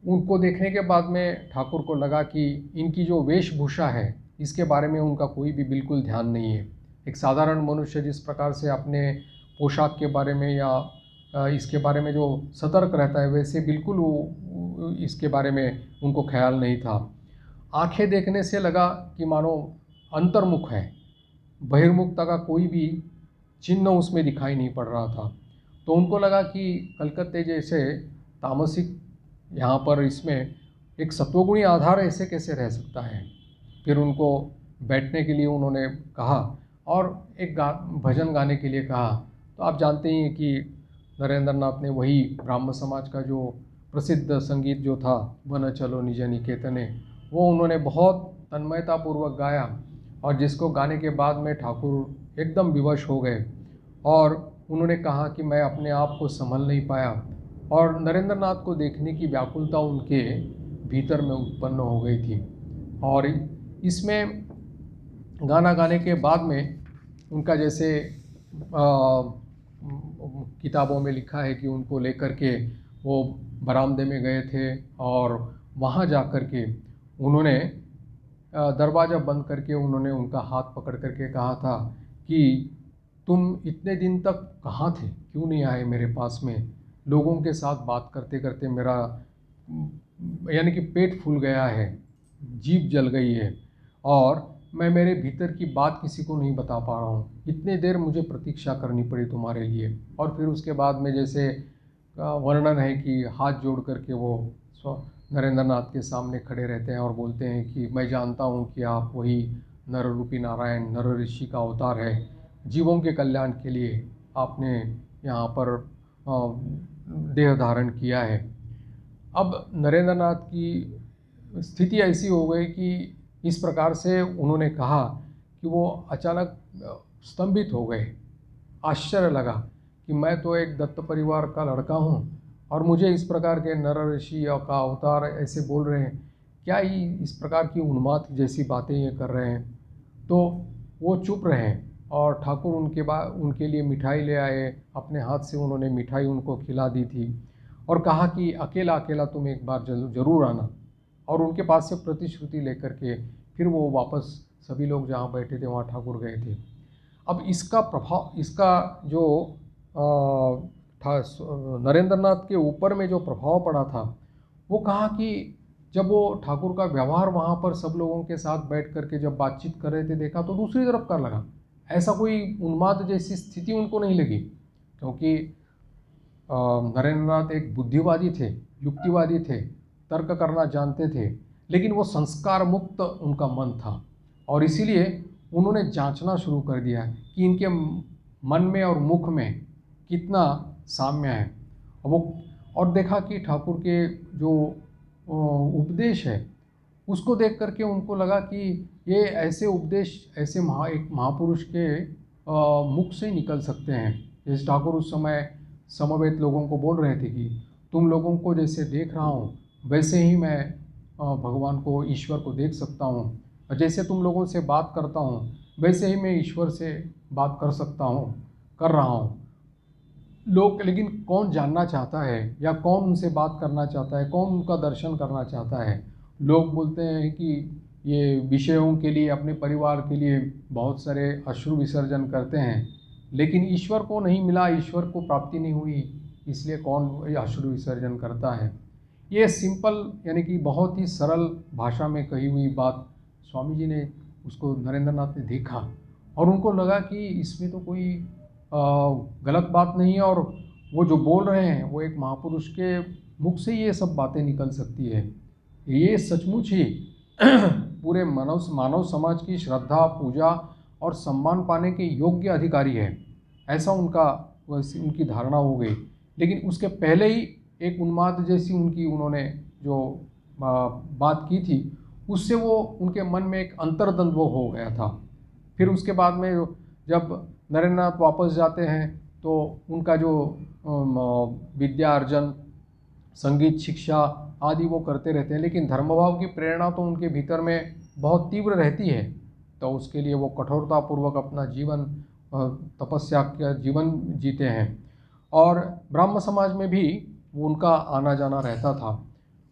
उनको देखने के बाद में ठाकुर को लगा कि इनकी जो वेशभूषा है, इसके बारे में उनका कोई भी बिल्कुल ध्यान नहीं है। एक साधारण मनुष्य जिस प्रकार से अपने पोशाक के बारे में या इसके बारे में जो सतर्क रहता है, वैसे बिल्कुल वो इसके बारे में उनको ख्याल नहीं था। आंखें देखने से लगा कि मानो अंतर्मुख है, बहिर्मुखता का कोई भी चिन्ह उसमें दिखाई नहीं पड़ रहा था। तो उनको लगा कि कलकत्ते जैसे तामसिक यहाँ पर इसमें एक सत्वगुणी आधार ऐसे कैसे रह सकता है। फिर उनको बैठने के लिए उन्होंने कहा और एक भजन गाने के लिए कहा। तो आप जानते ही हैं कि नरेंद्रनाथ ने वही ब्राह्म समाज का जो प्रसिद्ध संगीत जो था, वन चलो निज निकेतने, वो उन्होंने बहुत तन्मयतापूर्वक गाया और जिसको गाने के बाद में ठाकुर एकदम विवश हो गए और उन्होंने कहा कि मैं अपने आप को संभल नहीं पाया और नरेंद्रनाथ को देखने की व्याकुलता उनके भीतर में उत्पन्न हो गई थी। और इसमें गाना गाने के बाद में उनका जैसे किताबों में लिखा है कि उनको लेकर के वो बरामदे में गए थे और वहाँ जा कर के उन्होंने दरवाज़ा बंद करके उन्होंने उनका हाथ पकड़ करके कहा था कि तुम इतने दिन तक कहाँ थे, क्यों नहीं आए मेरे पास में। लोगों के साथ बात करते करते मेरा यानी कि पेट फूल गया है, जीभ जल गई है और मैं मेरे भीतर की बात किसी को नहीं बता पा रहा हूँ। इतने देर मुझे प्रतीक्षा करनी पड़ी तुम्हारे लिए। और फिर उसके बाद में जैसे वर्णन है कि हाथ जोड़ करके वो नरेंद्रनाथ के सामने खड़े रहते हैं और बोलते हैं कि मैं जानता हूँ कि आप वही नर रूपी नारायण, नर ऋषि का अवतार है। जीवों के कल्याण के लिए आपने यहाँ पर देह धारण किया है। अब नरेंद्र नाथ की स्थिति ऐसी हो गई कि इस प्रकार से उन्होंने कहा कि वो अचानक स्तंभित हो गए। आश्चर्य लगा कि मैं तो एक दत्त परिवार का लड़का हूँ और मुझे इस प्रकार के नर ऋषि का अवतार ऐसे बोल रहे हैं, क्या ही इस प्रकार की उन्माद जैसी बातें ये कर रहे हैं। तो वो चुप रहे और ठाकुर उनके लिए मिठाई ले आए। अपने हाथ से उन्होंने मिठाई उनको खिला दी थी और कहा कि अकेला अकेला तुम एक बार जरूर आना। और उनके पास से प्रतिश्रुति लेकर के फिर वो वापस सभी लोग जहाँ बैठे थे वहाँ ठाकुर गए थे। अब इसका प्रभाव, इसका जो था नरेंद्र नाथ के ऊपर में जो प्रभाव पड़ा था, वो कहा कि जब वो ठाकुर का व्यवहार वहाँ पर सब लोगों के साथ बैठ करके जब बातचीत कर रहे थे देखा तो दूसरी तरफ कर लगा। ऐसा कोई उन्माद जैसी स्थिति उनको नहीं लगी, क्योंकि नरेंद्र नाथ एक बुद्धिवादी थे, युक्तिवादी थे, तर्क करना जानते थे, लेकिन वो संस्कार मुक्त उनका मन था और इसीलिए उन्होंने जांचना शुरू कर दिया कि इनके मन में और मुख में कितना साम्य है। और देखा कि ठाकुर के जो उपदेश है उसको देख करके उनको लगा कि ये ऐसे उपदेश ऐसे एक महापुरुष के मुख से ही निकल सकते हैं। जैसे ठाकुर उस समय समवेत लोगों को बोल रहे थे कि तुम लोगों को जैसे देख रहा हूँ वैसे ही मैं भगवान को, ईश्वर को देख सकता हूँ। जैसे तुम लोगों से बात करता हूँ वैसे ही मैं ईश्वर से बात कर सकता हूँ, कर रहा हूँ। लोग लेकिन कौन जानना चाहता है या कौन उनसे बात करना चाहता है, कौन उनका दर्शन करना चाहता है। लोग बोलते हैं कि ये विषयों के लिए, अपने परिवार के लिए बहुत सारे अश्रु विसर्जन करते हैं, लेकिन ईश्वर को नहीं मिला, ईश्वर को प्राप्ति नहीं हुई, इसलिए कौन अश्रु विसर्जन करता है। ये सिंपल यानी कि बहुत ही सरल भाषा में कही हुई बात स्वामी जी ने उसको नरेंद्र नाथ ने देखा और उनको लगा कि इसमें तो कोई गलत बात नहीं है और वो जो बोल रहे हैं वो एक महापुरुष के मुख से ये सब बातें निकल सकती है। ये सचमुच ही पूरे मानव समाज की श्रद्धा, पूजा और सम्मान पाने के योग्य अधिकारी है, ऐसा उनकी धारणा हो गई। लेकिन उसके पहले ही एक उन्माद जैसी उन्होंने जो बात की थी उससे वो उनके मन में एक अंतर्द्वंद हो गया था। फिर उसके बाद में जब नरेंद्र नाथ वापस जाते हैं तो उनका जो विद्या अर्जन, संगीत शिक्षा आदि वो करते रहते हैं, लेकिन धर्मभाव की प्रेरणा तो उनके भीतर में बहुत तीव्र रहती है। तो उसके लिए वो कठोरतापूर्वक अपना जीवन, तपस्या का जीवन जीते हैं। और ब्राह्म समाज में भी वो उनका आना जाना रहता था,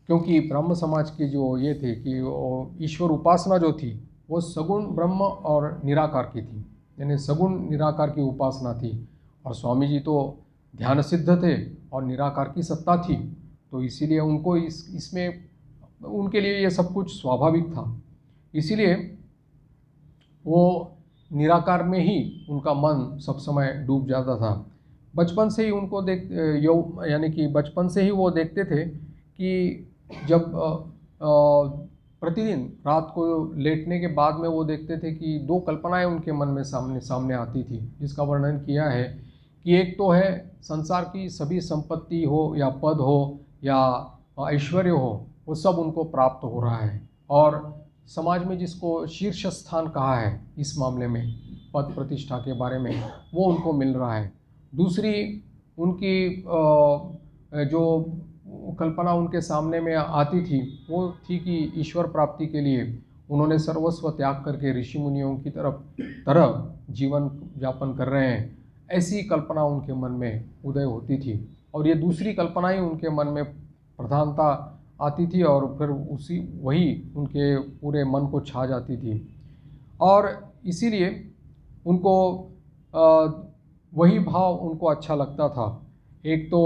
क्योंकि ब्राह्म समाज की जो ये थे कि ईश्वर उपासना जो थी वो सगुण ब्रह्म और निराकार की थी, यानी सगुण निराकार की उपासना थी। और स्वामी जी तो ध्यान सिद्ध थे और निराकार की सत्ता थी, तो इसीलिए उनको इसमें उनके लिए ये सब कुछ स्वाभाविक था। इसीलिए वो निराकार में ही उनका मन सब समय डूब जाता था। बचपन से ही उनको यानी कि बचपन से ही वो देखते थे कि जब प्रतिदिन रात को लेटने के बाद में वो देखते थे कि दो कल्पनाएं उनके मन में सामने आती थी, जिसका वर्णन किया है कि एक तो है संसार की सभी संपत्ति हो या पद हो या ऐश्वर्य हो, वो सब उनको प्राप्त हो रहा है और समाज में जिसको शीर्ष स्थान कहा है इस मामले में पद प्रतिष्ठा के बारे में, वो उनको मिल रहा है। दूसरी उनकी जो कल्पना उनके सामने में आती थी वो थी कि ईश्वर प्राप्ति के लिए उन्होंने सर्वस्व त्याग करके ऋषि मुनियों की तरह जीवन यापन कर रहे हैं, ऐसी कल्पना उनके मन में उदय होती थी। और ये दूसरी कल्पना ही उनके मन में प्रधानता आती थी और फिर वही उनके पूरे मन को छा जाती थी। और इसीलिए उनको वही भाव उनको अच्छा लगता था। एक तो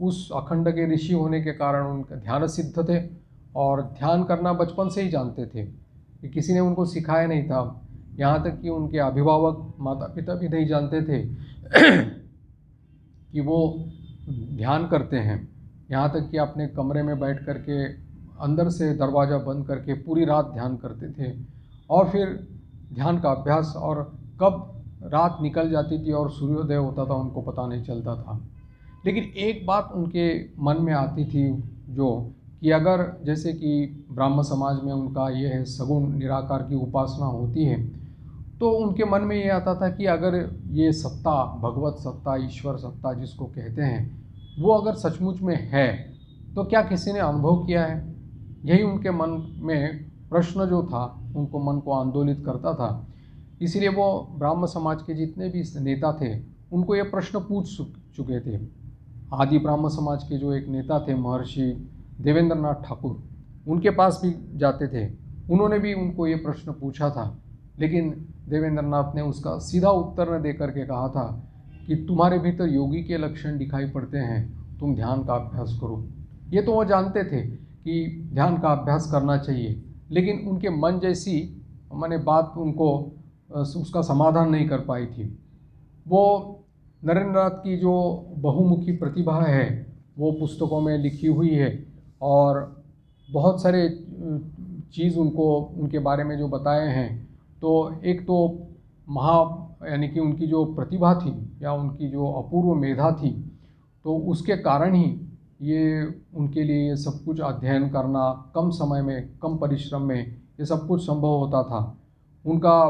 उस अखंड के ऋषि होने के कारण उनका ध्यान सिद्ध थे और ध्यान करना बचपन से ही जानते थे, कि किसी ने उनको सिखाया नहीं था। यहाँ तक कि उनके अभिभावक माता पिता भी नहीं जानते थे कि वो ध्यान करते हैं। यहाँ तक कि अपने कमरे में बैठ करके अंदर से दरवाज़ा बंद करके पूरी रात ध्यान करते थे और फिर ध्यान का अभ्यास, और कब रात निकल जाती थी और सूर्योदय होता था, उनको पता नहीं चलता था। लेकिन एक बात उनके मन में आती थी जो कि अगर जैसे कि ब्राह्म समाज में उनका ये है सगुण निराकार की उपासना होती है, तो उनके मन में ये आता था कि अगर ये सत्ता, भगवत सत्ता, ईश्वर सत्ता जिसको कहते हैं, वो अगर सचमुच में है तो क्या किसी ने अनुभव किया है? यही उनके मन में प्रश्न जो था, उनको मन को आंदोलित करता था। इसीलिए वो ब्राह्म समाज के जितने भी नेता थे उनको ये प्रश्न पूछ चुके थे। आदि ब्राह्म समाज के जो एक नेता थे महर्षि देवेंद्रनाथ ठाकुर, उनके पास भी जाते थे, उन्होंने भी उनको ये प्रश्न पूछा था। लेकिन देवेंद्रनाथ ने उसका सीधा उत्तर न दे करके कहा था कि तुम्हारे भीतर योगी के लक्षण दिखाई पड़ते हैं, तुम ध्यान का अभ्यास करो। ये तो वो जानते थे कि ध्यान का अभ्यास करना चाहिए, लेकिन उनके मन जैसी मैंने बात उनको उसका समाधान नहीं कर पाई थी। वो नरेंद्रनाथ की जो बहुमुखी प्रतिभा है वो पुस्तकों में लिखी हुई है, और बहुत सारे चीज़ उनको उनके बारे में जो बताए हैं, तो एक तो यानी कि उनकी जो प्रतिभा थी या उनकी जो अपूर्व मेधा थी, तो उसके कारण ही ये उनके लिए ये सब कुछ अध्ययन करना कम समय में, कम परिश्रम में ये सब कुछ संभव होता था। उनका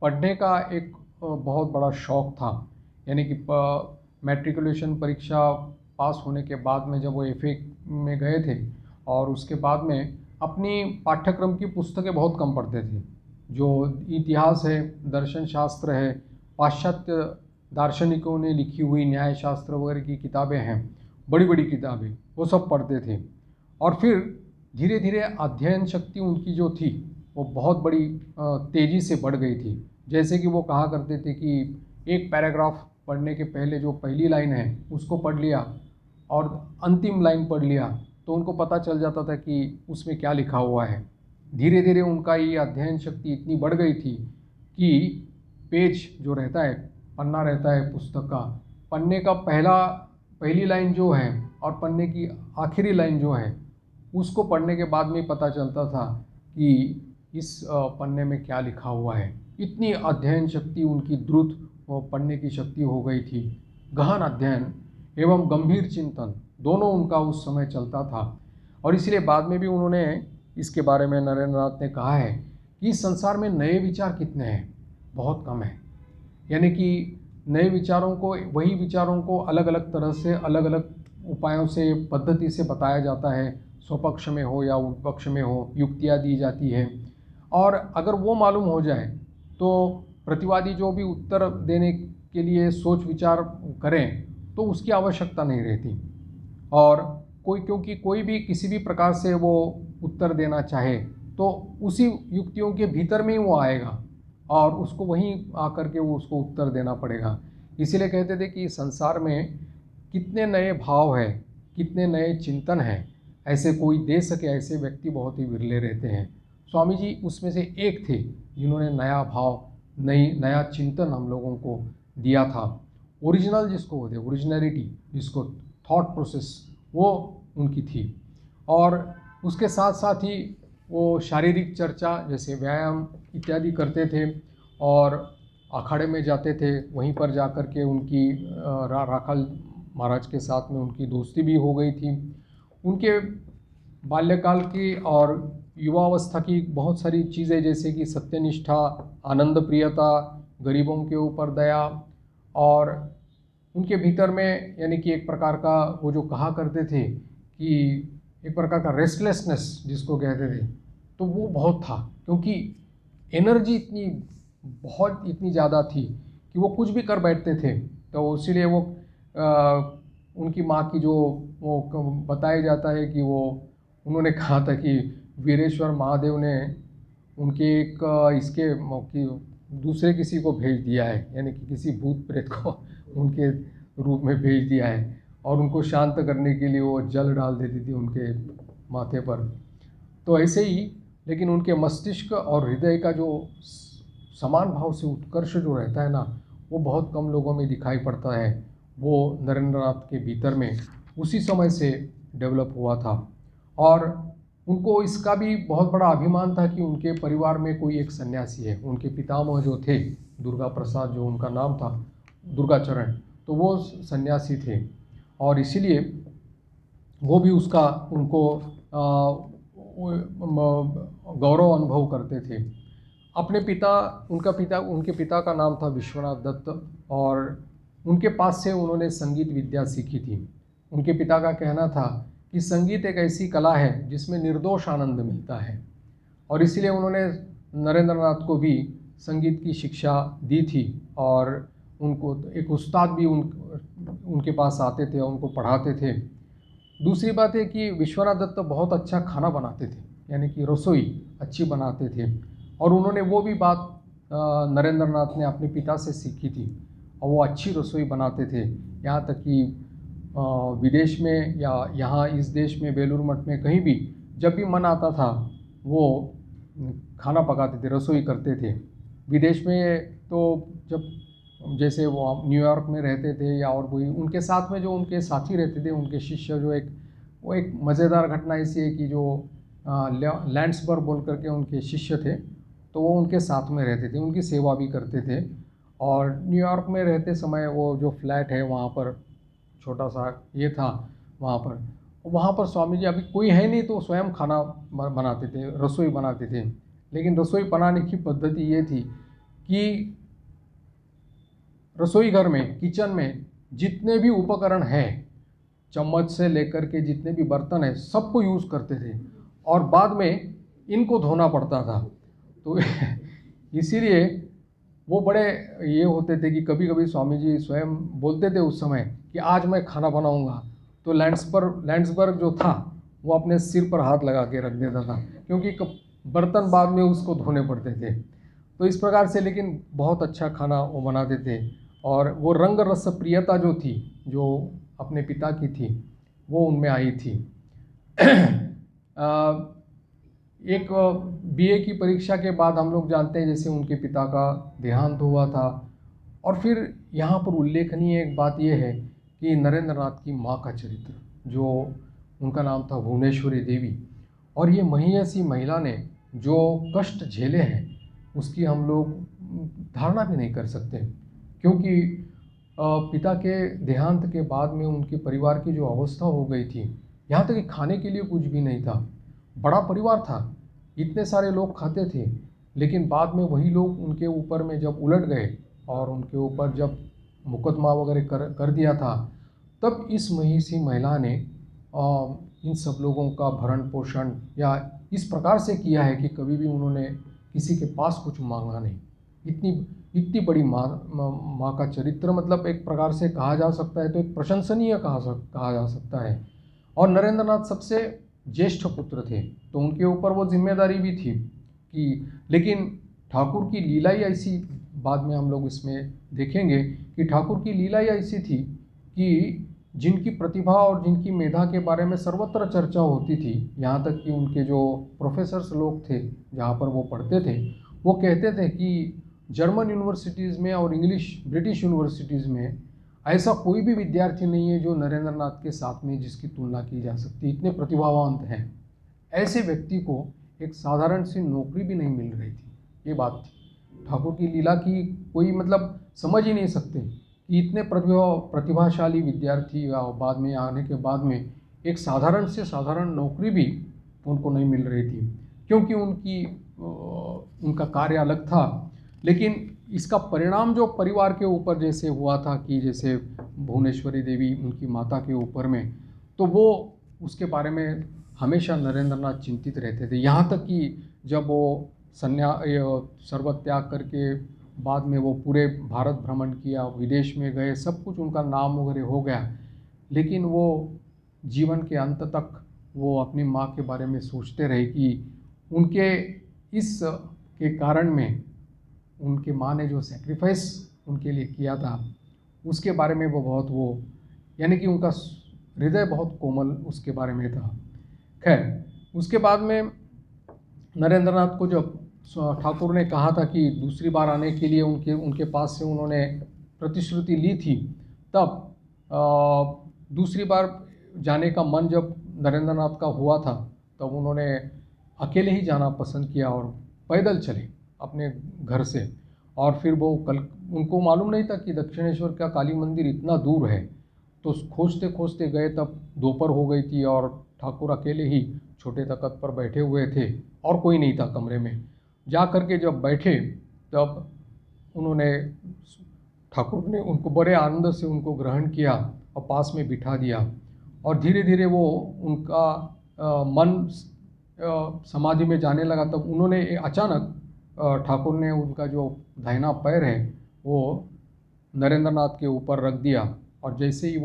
पढ़ने का एक बहुत बड़ा शौक़ था, यानी कि मैट्रिकुलेशन परीक्षा पास होने के बाद में जब वो एफए में गए थे और उसके बाद में अपनी पाठ्यक्रम की पुस्तकें बहुत कम पढ़ते थे। जो इतिहास है, दर्शन शास्त्र है, पाश्चात्य दार्शनिकों ने लिखी हुई न्याय शास्त्र वगैरह की किताबें हैं, बड़ी बड़ी किताबें, वो सब पढ़ते थे। और फिर धीरे धीरे अध्ययन शक्ति उनकी जो थी वो बहुत बड़ी तेज़ी से बढ़ गई थी। जैसे कि वो कहा करते थे कि एक पैराग्राफ पढ़ने के पहले जो पहली लाइन है उसको पढ़ लिया और अंतिम लाइन पढ़ लिया तो उनको पता चल जाता था कि उसमें क्या लिखा हुआ है। धीरे धीरे उनका ये अध्ययन शक्ति इतनी बढ़ गई थी कि पेज जो रहता है, पन्ना रहता है पुस्तक का, पन्ने का पहली लाइन जो है और पन्ने की आखिरी लाइन जो है, उसको पढ़ने के बाद में पता चलता था कि इस पन्ने में क्या लिखा हुआ है। इतनी अध्ययन शक्ति उनकी द्रुत पढ़ने की शक्ति हो गई थी। गहन अध्ययन एवं गंभीर चिंतन दोनों उनका उस समय चलता था। और इसलिए बाद में भी उन्होंने इसके बारे में, नरेंद्रनाथ ने कहा है कि इस संसार में नए विचार कितने हैं, बहुत कम है। यानी कि नए विचारों को, वही विचारों को अलग अलग तरह से, अलग अलग उपायों से, पद्धति से बताया जाता है, स्वपक्ष में हो या उपपक्ष में हो, युक्तियाँ दी जाती हैं। और अगर वो मालूम हो जाए तो प्रतिवादी जो भी उत्तर देने के लिए सोच विचार करें तो उसकी आवश्यकता नहीं रहती। और क्योंकि कोई भी किसी भी प्रकार से वो उत्तर देना चाहे तो उसी युक्तियों के भीतर में ही वो आएगा और उसको वहीं आकर के वो उसको उत्तर देना पड़ेगा। इसीलिए कहते थे कि संसार में कितने नए भाव है, कितने नए चिंतन हैं, ऐसे कोई दे सके ऐसे व्यक्ति बहुत ही विरले रहते हैं। स्वामी जी उसमें से एक थे जिन्होंने नया भाव, नया चिंतन हम लोगों को दिया था। ओरिजिनल जिसको होते, ओरिजिनलिटी जिसको, थॉट प्रोसेस, वो उनकी थी। और उसके साथ साथ ही वो शारीरिक चर्चा जैसे व्यायाम इत्यादि करते थे और अखाड़े में जाते थे। वहीं पर जाकर के उनकी राखाल महाराज के साथ में उनकी दोस्ती भी हो गई थी। उनके बाल्यकाल की और युवावस्था की बहुत सारी चीज़ें जैसे कि सत्यनिष्ठा, आनंद प्रियता, गरीबों के ऊपर दया, और उनके भीतर में यानी कि एक प्रकार का वो जो कहा करते थे कि एक प्रकार का रेस्टलेसनेस जिसको कहते थे, तो वो बहुत था। क्योंकि एनर्जी इतनी ज़्यादा थी कि वो कुछ भी कर बैठते थे। तो इसीलिए वो उनकी माँ की जो वो बताया जाता है कि वो उन्होंने कहा था कि वीरेश्वर महादेव ने उनके कि दूसरे किसी को भेज दिया है, यानी कि किसी भूत प्रेत को उनके रूप में भेज दिया है और उनको शांत करने के लिए वो जल डाल देती थी उनके माथे पर। तो ऐसे ही, लेकिन उनके मस्तिष्क और हृदय का जो समान भाव से उत्कर्ष जो रहता है ना, वो बहुत कम लोगों में दिखाई पड़ता है। वो नरेंद्रनाथ के भीतर में उसी समय से डेवलप हुआ था। और उनको इसका भी बहुत बड़ा अभिमान था कि उनके परिवार में कोई एक सन्यासी है। उनके पितामह जो थे, दुर्गा प्रसाद जो उनका नाम था, दुर्गाचरण, तो वो सन्यासी थे और इसीलिए वो भी उसका उनको गौरव अनुभव करते थे। अपने पिता उनके पिता का नाम था विश्वनाथ दत्त और उनके पास से उन्होंने संगीत विद्या सीखी थी। उनके पिता का कहना था कि संगीत एक ऐसी कला है जिसमें निर्दोष आनंद मिलता है और इसीलिए उन्होंने नरेंद्र नाथ को भी संगीत की शिक्षा दी थी और उनको एक उस्ताद भी उनके पास आते थे और उनको पढ़ाते थे। दूसरी बात है कि विश्वनाथ दत्त बहुत अच्छा खाना बनाते थे, यानी कि रसोई अच्छी बनाते थे और उन्होंने वो भी बात नरेंद्र नाथ ने अपने पिता से सीखी थी और वो अच्छी रसोई बनाते थे। यहाँ तक कि विदेश में या यहाँ इस देश में बेलूर मठ में कहीं भी जब भी मन आता था वो खाना पकाते थे, रसोई करते थे। विदेश में तो जब जैसे वो न्यूयॉर्क में रहते थे या और कोई उनके साथ में जो उनके साथी रहते थे, उनके शिष्य, जो एक मज़ेदार घटना ऐसी है कि जो लैंड्सबर्ग बोल करके उनके शिष्य थे, तो वो उनके साथ में रहते थे, उनकी सेवा भी करते थे। और न्यूयॉर्क में रहते समय वो जो फ्लैट है वहाँ पर छोटा सा ये था, वहाँ पर स्वामी जी अभी कोई है नहीं तो स्वयं खाना बनाते थे, रसोई बनाते थे। लेकिन रसोई बनाने की पद्धति ये थी कि रसोई घर में, किचन में जितने भी उपकरण हैं, चम्मच से लेकर के जितने भी बर्तन हैं, सबको यूज़ करते थे और बाद में इनको धोना पड़ता था। तो इसीलिए वो बड़े ये होते थे कि कभी कभी स्वामी जी स्वयं बोलते थे उस समय कि आज मैं खाना बनाऊंगा, तो लैंड्सबर्ग जो था वो अपने सिर पर हाथ लगा के रख देता था, क्योंकि बर्तन बाद में उसको धोने पड़ते थे। तो इस प्रकार से, लेकिन बहुत अच्छा खाना वो बनाते थे और वो रंग रस प्रियता जो थी, जो अपने पिता की थी, वो उनमें आई थी। एक बीए की परीक्षा के बाद हम लोग जानते हैं जैसे उनके पिता का देहांत हुआ था और फिर यहाँ पर उल्लेखनीय एक बात यह है कि नरेंद्र नाथ की माँ का चरित्र, जो उनका नाम था भुवनेश्वरी देवी, और ये महिषी महिला ने जो कष्ट झेले हैं उसकी हम लोग धारणा भी नहीं कर सकते, क्योंकि पिता के देहांत के बाद में उनके परिवार की जो अवस्था हो गई थी, यहाँ तक कि खाने के लिए कुछ भी नहीं था। बड़ा परिवार था, इतने सारे लोग खाते थे, लेकिन बाद में वही लोग उनके ऊपर में जब उलट गए और उनके ऊपर जब मुकदमा वगैरह कर दिया था, तब इस महिषी महिला ने इन सब लोगों का भरण पोषण या इस प्रकार से किया है कि कभी भी उन्होंने किसी के पास कुछ मांगा नहीं। इतनी बड़ी माँ का चरित्र, मतलब एक प्रकार से कहा जा सकता है तो एक प्रशंसनीय कहा जा सकता है। और नरेंद्र नाथ सबसे ज्येष्ठ पुत्र थे, तो उनके ऊपर वो जिम्मेदारी भी थी कि, लेकिन ठाकुर की लीला ही ऐसी, बाद में हम लोग इसमें देखेंगे कि ठाकुर की लीला ही ऐसी थी कि जिनकी प्रतिभा और जिनकी मेधा के बारे में सर्वत्र चर्चा होती थी, यहाँ तक कि उनके जो प्रोफेसर्स लोग थे जहाँ पर वो पढ़ते थे, वो कहते थे कि जर्मन यूनिवर्सिटीज़ में और ब्रिटिश यूनिवर्सिटीज़ में ऐसा कोई भी विद्यार्थी नहीं है जो नरेंद्र नाथ के साथ में जिसकी तुलना की जा सकती, इतने प्रतिभावान हैं। ऐसे व्यक्ति को एक साधारण सी नौकरी भी नहीं मिल रही थी, ये बात थी। ठाकुर की लीला की कोई मतलब समझ ही नहीं सकते कि इतने प्रतिभाशाली विद्यार्थी या बाद में आने के बाद में एक साधारण से साधारण नौकरी भी उनको नहीं मिल रही थी, क्योंकि उनका कार्य अलग था। लेकिन इसका परिणाम जो परिवार के ऊपर जैसे हुआ था कि जैसे भुवनेश्वरी देवी उनकी माता के ऊपर में, तो वो उसके बारे में हमेशा नरेंद्र नाथ चिंतित रहते थे। यहाँ तक कि जब वो सर्वत्याग त्याग करके बाद में वो पूरे भारत भ्रमण किया, विदेश में गए, सब कुछ उनका नाम वगैरह हो गया, लेकिन वो जीवन के अंत तक वो अपनी माँ के बारे में सोचते रहे कि उनके इस के कारण में उनके माँ ने जो सैक्रिफाइस उनके लिए किया था उसके बारे में वो यानी कि उनका हृदय बहुत कोमल उसके बारे में था। खैर, उसके बाद में नरेंद्र नाथ को जब ठाकुर ने कहा था कि दूसरी बार आने के लिए उनके पास से उन्होंने प्रतिश्रुति ली थी, तब दूसरी बार जाने का मन जब नरेंद्र नाथ का हुआ था, तब उन्होंने अकेले ही जाना पसंद किया और पैदल चले अपने घर से। और फिर वो उनको मालूम नहीं था कि दक्षिणेश्वर का काली मंदिर इतना दूर है। तो खोजते खोजते गए, तब दोपहर हो गई थी और ठाकुर अकेले ही छोटे तख्त पर बैठे हुए थे और कोई नहीं था कमरे में। जा कर के जब बैठे तब उन्होंने ठाकुर ने उनको बड़े आनंद से उनको ग्रहण किया और पास में बिठा दिया। और धीरे धीरे वो उनका मन समाधि में जाने लगा। तब उन्होंने अचानक ठाकुर ने उनका जो दाहिना पैर है वो नरेंद्रनाथ के ऊपर रख दिया। और जैसे ही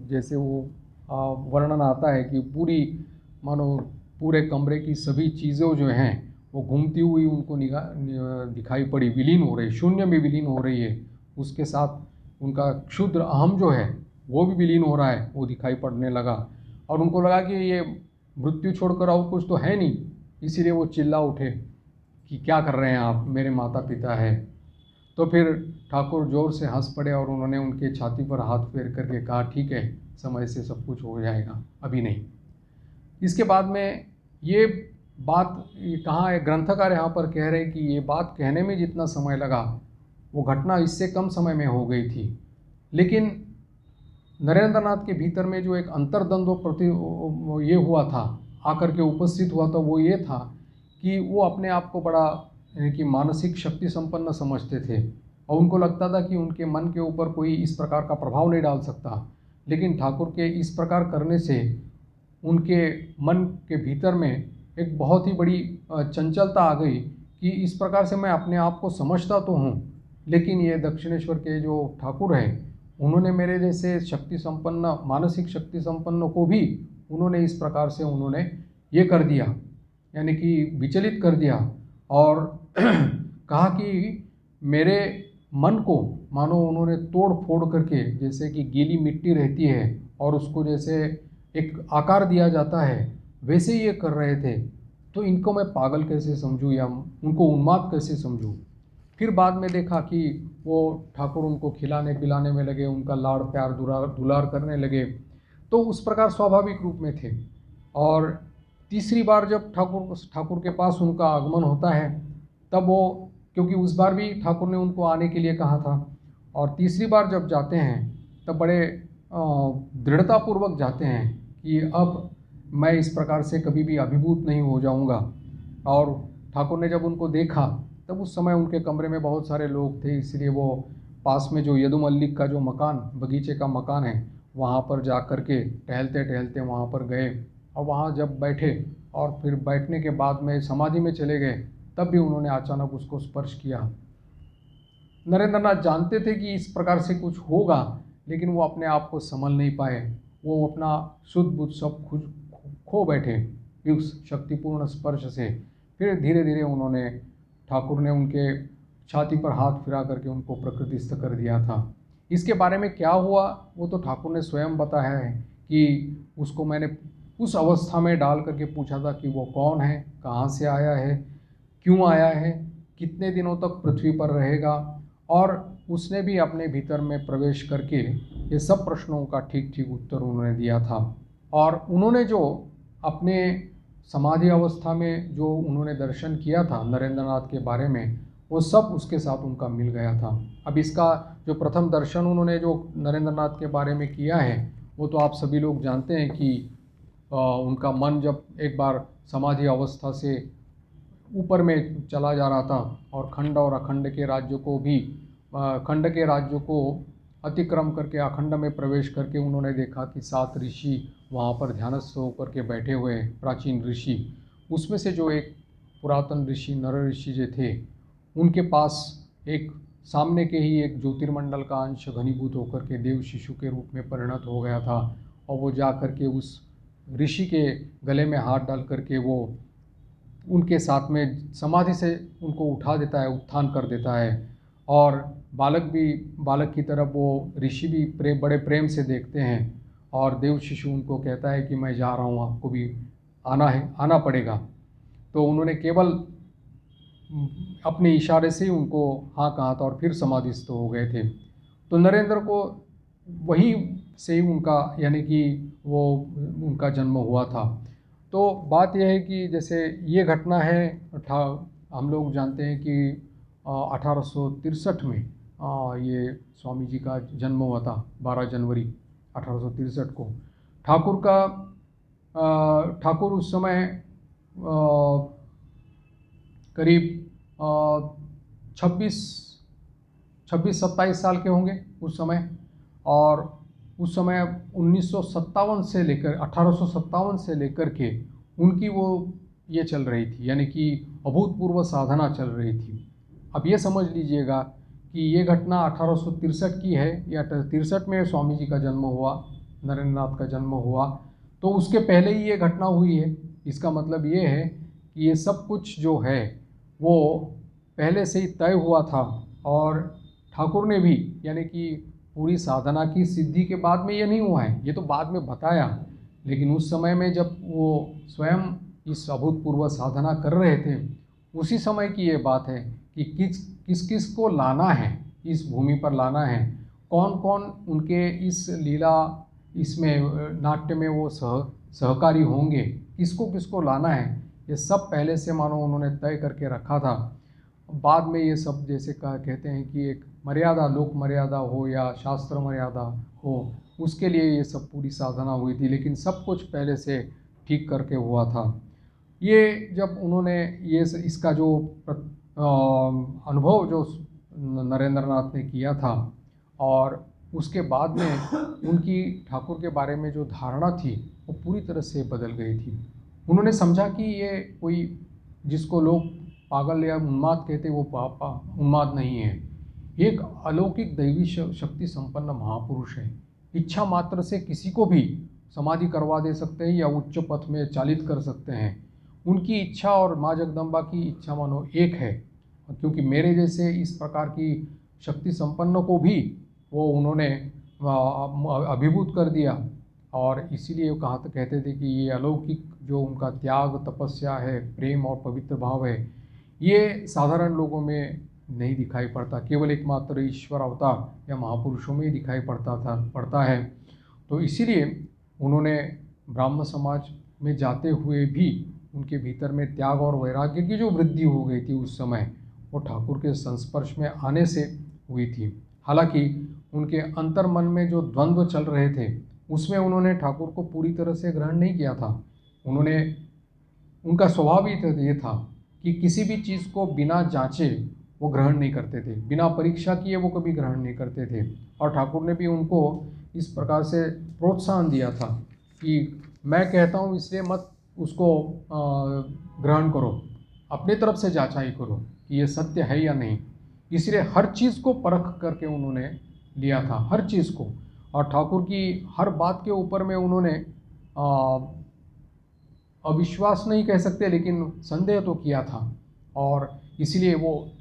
जैसे वो वर्णन आता है कि पूरी मानो पूरे कमरे की सभी चीज़ें जो हैं वो घूमती हुई उनको दिखाई पड़ी, विलीन हो रही, शून्य में विलीन हो रही है। उसके साथ उनका क्षुद्र अहम जो है वो भी विलीन हो रहा है, वो दिखाई पड़ने लगा। और उनको लगा कि ये मृत्यु छोड़कर और कुछ तो है नहीं, इसीलिए वो चिल्ला उठे कि क्या कर रहे हैं आप, मेरे माता पिता है। तो फिर ठाकुर जोर से हंस पड़े और उन्होंने उनके छाती पर हाथ फेर करके कहा, ठीक है, समय से सब कुछ हो जाएगा, अभी नहीं। इसके बाद में ये बात कहाँ है, ग्रंथकार यहाँ पर कह रहे हैं कि ये बात कहने में जितना समय लगा वो घटना इससे कम समय में हो गई थी। लेकिन नरेंद्रनाथ के भीतर में जो एक अंतर्द्वंद्व ये हुआ था, आकर के उपस्थित हुआ था, वो ये था कि वो अपने आप को बड़ा यानी कि मानसिक शक्ति संपन्न समझते थे और उनको लगता था कि उनके मन के ऊपर कोई इस प्रकार का प्रभाव नहीं डाल सकता। लेकिन ठाकुर के इस प्रकार करने से उनके मन के भीतर में एक बहुत ही बड़ी चंचलता आ गई कि इस प्रकार से मैं अपने आप को समझता तो हूँ, लेकिन ये दक्षिणेश्वर के जो ठाकुर हैं उन्होंने मेरे जैसे शक्ति संपन्न, मानसिक शक्ति संपन्न को भी उन्होंने इस प्रकार से उन्होंने ये कर दिया, यानी कि विचलित कर दिया। और कहा कि मेरे मन को मानो उन्होंने तोड़ फोड़ करके, जैसे कि गीली मिट्टी रहती है और उसको जैसे एक आकार दिया जाता है, वैसे ही ये कर रहे थे। तो इनको मैं पागल कैसे समझूं या उनको उन्माद कैसे समझूं। फिर बाद में देखा कि वो ठाकुर उनको खिलाने पिलाने में लगे, उनका लाड़ प्यार दुलार करने लगे, तो उस प्रकार स्वाभाविक रूप में थे। और तीसरी बार जब ठाकुर के पास उनका आगमन होता है तब वो, क्योंकि उस बार भी ठाकुर ने उनको आने के लिए कहा था, और तीसरी बार जब जाते हैं तब बड़े दृढ़तापूर्वक जाते हैं कि अब मैं इस प्रकार से कभी भी अभिभूत नहीं हो जाऊंगा। और ठाकुर ने जब उनको देखा तब उस समय उनके कमरे में बहुत सारे लोग थे, इसलिए वो पास में जो यदु मल्लिक का जो मकान, बगीचे का मकान है, वहाँ पर जा कर के टहलते टहलते वहाँ पर गए। और वहाँ जब बैठे और फिर बैठने के बाद में समाधि में चले गए, तब भी उन्होंने अचानक उसको स्पर्श किया। नरेंद्रनाथ जानते थे कि इस प्रकार से कुछ होगा, लेकिन वो अपने आप को संभल नहीं पाए। वो अपना शुद्ध बुद्ध सब खुद खो बैठे उस शक्तिपूर्ण स्पर्श से। फिर धीरे धीरे उन्होंने, ठाकुर ने उनके छाती पर हाथ फिरा करके उनको प्रकृतिस्थ कर दिया था। इसके बारे में क्या हुआ वो तो ठाकुर ने स्वयं बताया है कि उसको मैंने उस अवस्था में डाल करके पूछा था कि वो कौन है, कहाँ से आया है, क्यों आया है, कितने दिनों तक पृथ्वी पर रहेगा। और उसने भी अपने भीतर में प्रवेश करके ये सब प्रश्नों का ठीक ठीक उत्तर उन्होंने दिया था। और उन्होंने जो अपने समाधि अवस्था में जो उन्होंने दर्शन किया था नरेंद्रनाथ के बारे में, वो सब उसके साथ उनका मिल गया था। अब इसका जो प्रथम दर्शन उन्होंने जो नरेंद्रनाथ के बारे में किया है वो तो आप सभी लोग जानते हैं कि उनका मन जब एक बार समाधि अवस्था से ऊपर में चला जा रहा था और खंड और अखंड के राज्यों को भी, खंड के राज्यों को अतिक्रम करके अखंड में प्रवेश करके उन्होंने देखा कि 7 ऋषि वहाँ पर ध्यानस्थ होकर के बैठे हुए हैं, प्राचीन ऋषि। उसमें से जो एक पुरातन ऋषि नर ऋषि जो थे, उनके पास एक सामने के ही एक ज्योतिर्मंडल का अंश घनीभूत होकर के देव शिशु के रूप में परिणत हो गया था। और वो जा कर के उस ऋषि के गले में हाथ डाल करके वो उनके साथ में समाधि से उनको उठा देता है, उत्थान कर देता है। और बालक की तरफ वो ऋषि भी बड़े प्रेम से देखते हैं। और देव शिशु उनको कहता है कि मैं जा रहा हूँ, आपको भी आना पड़ेगा। तो उन्होंने केवल अपने इशारे से ही उनको हाँ कहा था और फिर समाधिस्थ हो गए थे। तो नरेंद्र को वहीं से ही उनका, यानी कि वो उनका जन्म हुआ था। तो बात यह है कि जैसे ये घटना है, हम लोग जानते हैं कि 1863 में ये स्वामी जी का जन्म हुआ था, 12 जनवरी 1863 को। ठाकुर उस समय करीब 26-27 साल के होंगे उस समय। और उस समय 1957 से लेकर 1857 से लेकर के उनकी वो ये चल रही थी, यानी कि अभूतपूर्व साधना चल रही थी। अब ये समझ लीजिएगा कि ये घटना 1863 की है, या 63 में स्वामी जी का जन्म हुआ, नरेंद्र नाथ का जन्म हुआ, तो उसके पहले ही ये घटना हुई है। इसका मतलब ये है कि ये सब कुछ जो है वो पहले से ही तय हुआ था। और ठाकुर ने भी, यानी कि पूरी साधना की सिद्धि के बाद में ये नहीं हुआ है, ये तो बाद में बताया, लेकिन उस समय में जब वो स्वयं इस अभूतपूर्व साधना कर रहे थे, उसी समय की ये बात है कि किस किस को लाना है, इस भूमि पर लाना है, कौन कौन उनके इस लीला, इसमें नाट्य में वो सहकारी होंगे, किसको किसको लाना है, ये सब पहले से मानो उन्होंने तय करके रखा था। बाद में ये सब जैसे कहते हैं कि एक मर्यादा, लोक मर्यादा हो या शास्त्र मर्यादा हो, उसके लिए ये सब पूरी साधना हुई थी, लेकिन सब कुछ पहले से ठीक करके हुआ था। ये जब उन्होंने इसका जो अनुभव जो नरेंद्र नाथ ने किया था, और उसके बाद में उनकी ठाकुर के बारे में जो धारणा थी वो पूरी तरह से बदल गई थी। उन्होंने समझा कि ये कोई, जिसको लोग पागल या उन्माद कहते, वो उन्माद नहीं है, एक अलौकिक दैवी शक्ति संपन्न महापुरुष है। इच्छा मात्र से किसी को भी समाधि करवा दे सकते हैं या उच्च पथ में चालित कर सकते हैं। उनकी इच्छा और माँ जगदम्बा की इच्छा मानो एक है, क्योंकि मेरे जैसे इस प्रकार की शक्ति संपन्न को भी वो उन्होंने अभिभूत कर दिया। और इसीलिए कहते थे कि ये अलौकिक जो उनका त्याग, तपस्या है, प्रेम और पवित्र भाव है, ये साधारण लोगों में नहीं दिखाई पड़ता, केवल एकमात्र ईश्वर अवतार या महापुरुषों में ही दिखाई पड़ता है। तो इसीलिए उन्होंने ब्राह्म समाज में जाते हुए भी उनके भीतर में त्याग और वैराग्य की जो वृद्धि हो गई थी उस समय, वो ठाकुर के संस्पर्श में आने से हुई थी। हालांकि उनके अंतर मन में जो द्वंद्व चल रहे थे, उसमें उन्होंने ठाकुर को पूरी तरह से ग्रहण नहीं किया था। उनका स्वभाव ही ये था कि किसी भी चीज़ को बिना जांचे वो ग्रहण नहीं करते थे, बिना परीक्षा किए वो कभी ग्रहण नहीं करते थे। और ठाकुर ने भी उनको इस प्रकार से प्रोत्साहन दिया था कि मैं कहता हूँ इसलिए मत उसको ग्रहण करो, अपनी तरफ से जांचाई करो कि ये सत्य है या नहीं। इसलिए हर चीज़ को परख करके उन्होंने लिया था, हर चीज़ को। और ठाकुर की हर बात के ऊपर में उन्होंने अविश्वास नहीं कह सकते, लेकिन संदेह तो किया था। और इसीलिए वो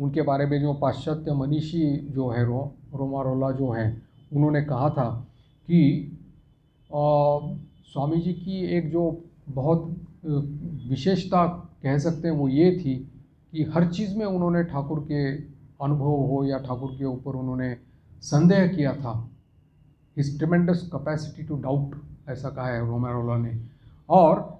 उनके बारे में जो पाश्चात्य मनीषी जो है रोमारोला जो है, उन्होंने कहा था कि स्वामी जी की एक जो बहुत विशेषता कह सकते हैं वो ये थी कि हर चीज़ में उन्होंने ठाकुर के अनुभव हो या ठाकुर के ऊपर उन्होंने संदेह किया था। His tremendous capacity to doubt, ऐसा कहा है रोमारोला ने। और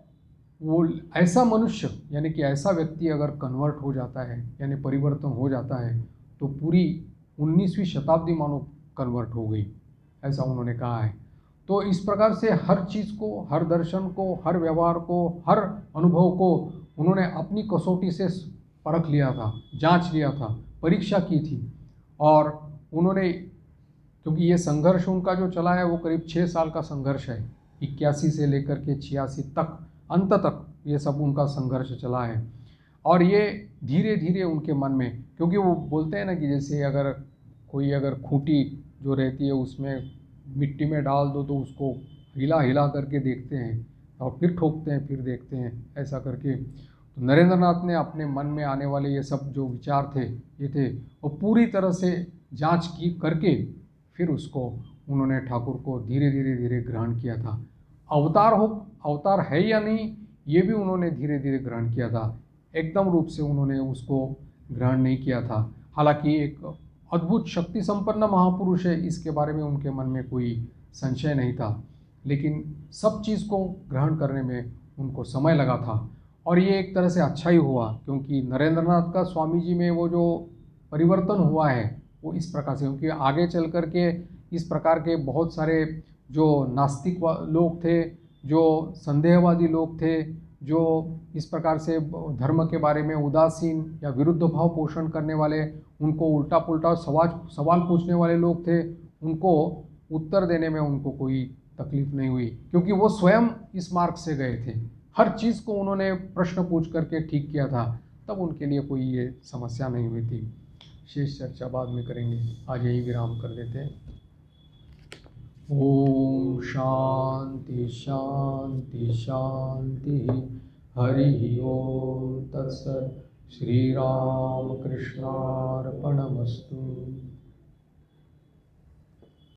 वो ऐसा मनुष्य, यानी कि ऐसा व्यक्ति अगर कन्वर्ट हो जाता है, यानी परिवर्तन हो जाता है, तो पूरी 19वीं शताब्दी मानो कन्वर्ट हो गई, ऐसा उन्होंने कहा है। तो इस प्रकार से हर चीज़ को, हर दर्शन को, हर व्यवहार को, हर अनुभव को उन्होंने अपनी कसौटी से परख लिया था, जांच लिया था, परीक्षा की थी। और उन्होंने, क्योंकि ये संघर्ष उनका जो चला है वो करीब 6 साल का संघर्ष है, 81 से लेकर के 86 तक, अंत तक ये सब उनका संघर्ष चला है। और ये धीरे धीरे उनके मन में, क्योंकि वो बोलते हैं ना कि जैसे अगर कोई खूंटी जो रहती है उसमें मिट्टी में डाल दो तो उसको हिला हिला करके देखते हैं और फिर ठोकते हैं, फिर देखते हैं, ऐसा करके। तो नरेंद्र नाथ ने अपने मन में आने वाले ये सब जो विचार थे, ये थे, वो पूरी तरह से जांच की करके फिर उसको उन्होंने ठाकुर को धीरे धीरे ग्रहण किया था। अवतार है या नहीं, ये भी उन्होंने धीरे धीरे ग्रहण किया था, एकदम रूप से उन्होंने उसको ग्रहण नहीं किया था। हालांकि एक अद्भुत शक्ति संपन्न महापुरुष है, इसके बारे में उनके मन में कोई संशय नहीं था, लेकिन सब चीज़ को ग्रहण करने में उनको समय लगा था। और ये एक तरह से अच्छा ही हुआ, क्योंकि नरेंद्रनाथ का स्वामी जी में वो जो परिवर्तन हुआ है वो इस प्रकार से, क्योंकि आगे चल कर के इस प्रकार के बहुत सारे जो नास्तिक लोग थे, जो संदेहवादी लोग थे, जो इस प्रकार से धर्म के बारे में उदासीन या विरुद्ध भाव पोषण करने वाले, उनको उल्टा पुल्टा सवाल सवाल पूछने वाले लोग थे, उनको उत्तर देने में उनको कोई तकलीफ नहीं हुई, क्योंकि वो स्वयं इस मार्ग से गए थे। हर चीज़ को उन्होंने प्रश्न पूछ करके ठीक किया था, तब उनके लिए कोई ये समस्या नहीं हुई थी। शेष चर्चा बाद में करेंगे, आज यही विराम कर देते हैं। ओम शांति शांति शांति। हरि ओम तत्सत्। श्री राम कृष्णार्पणमस्तु।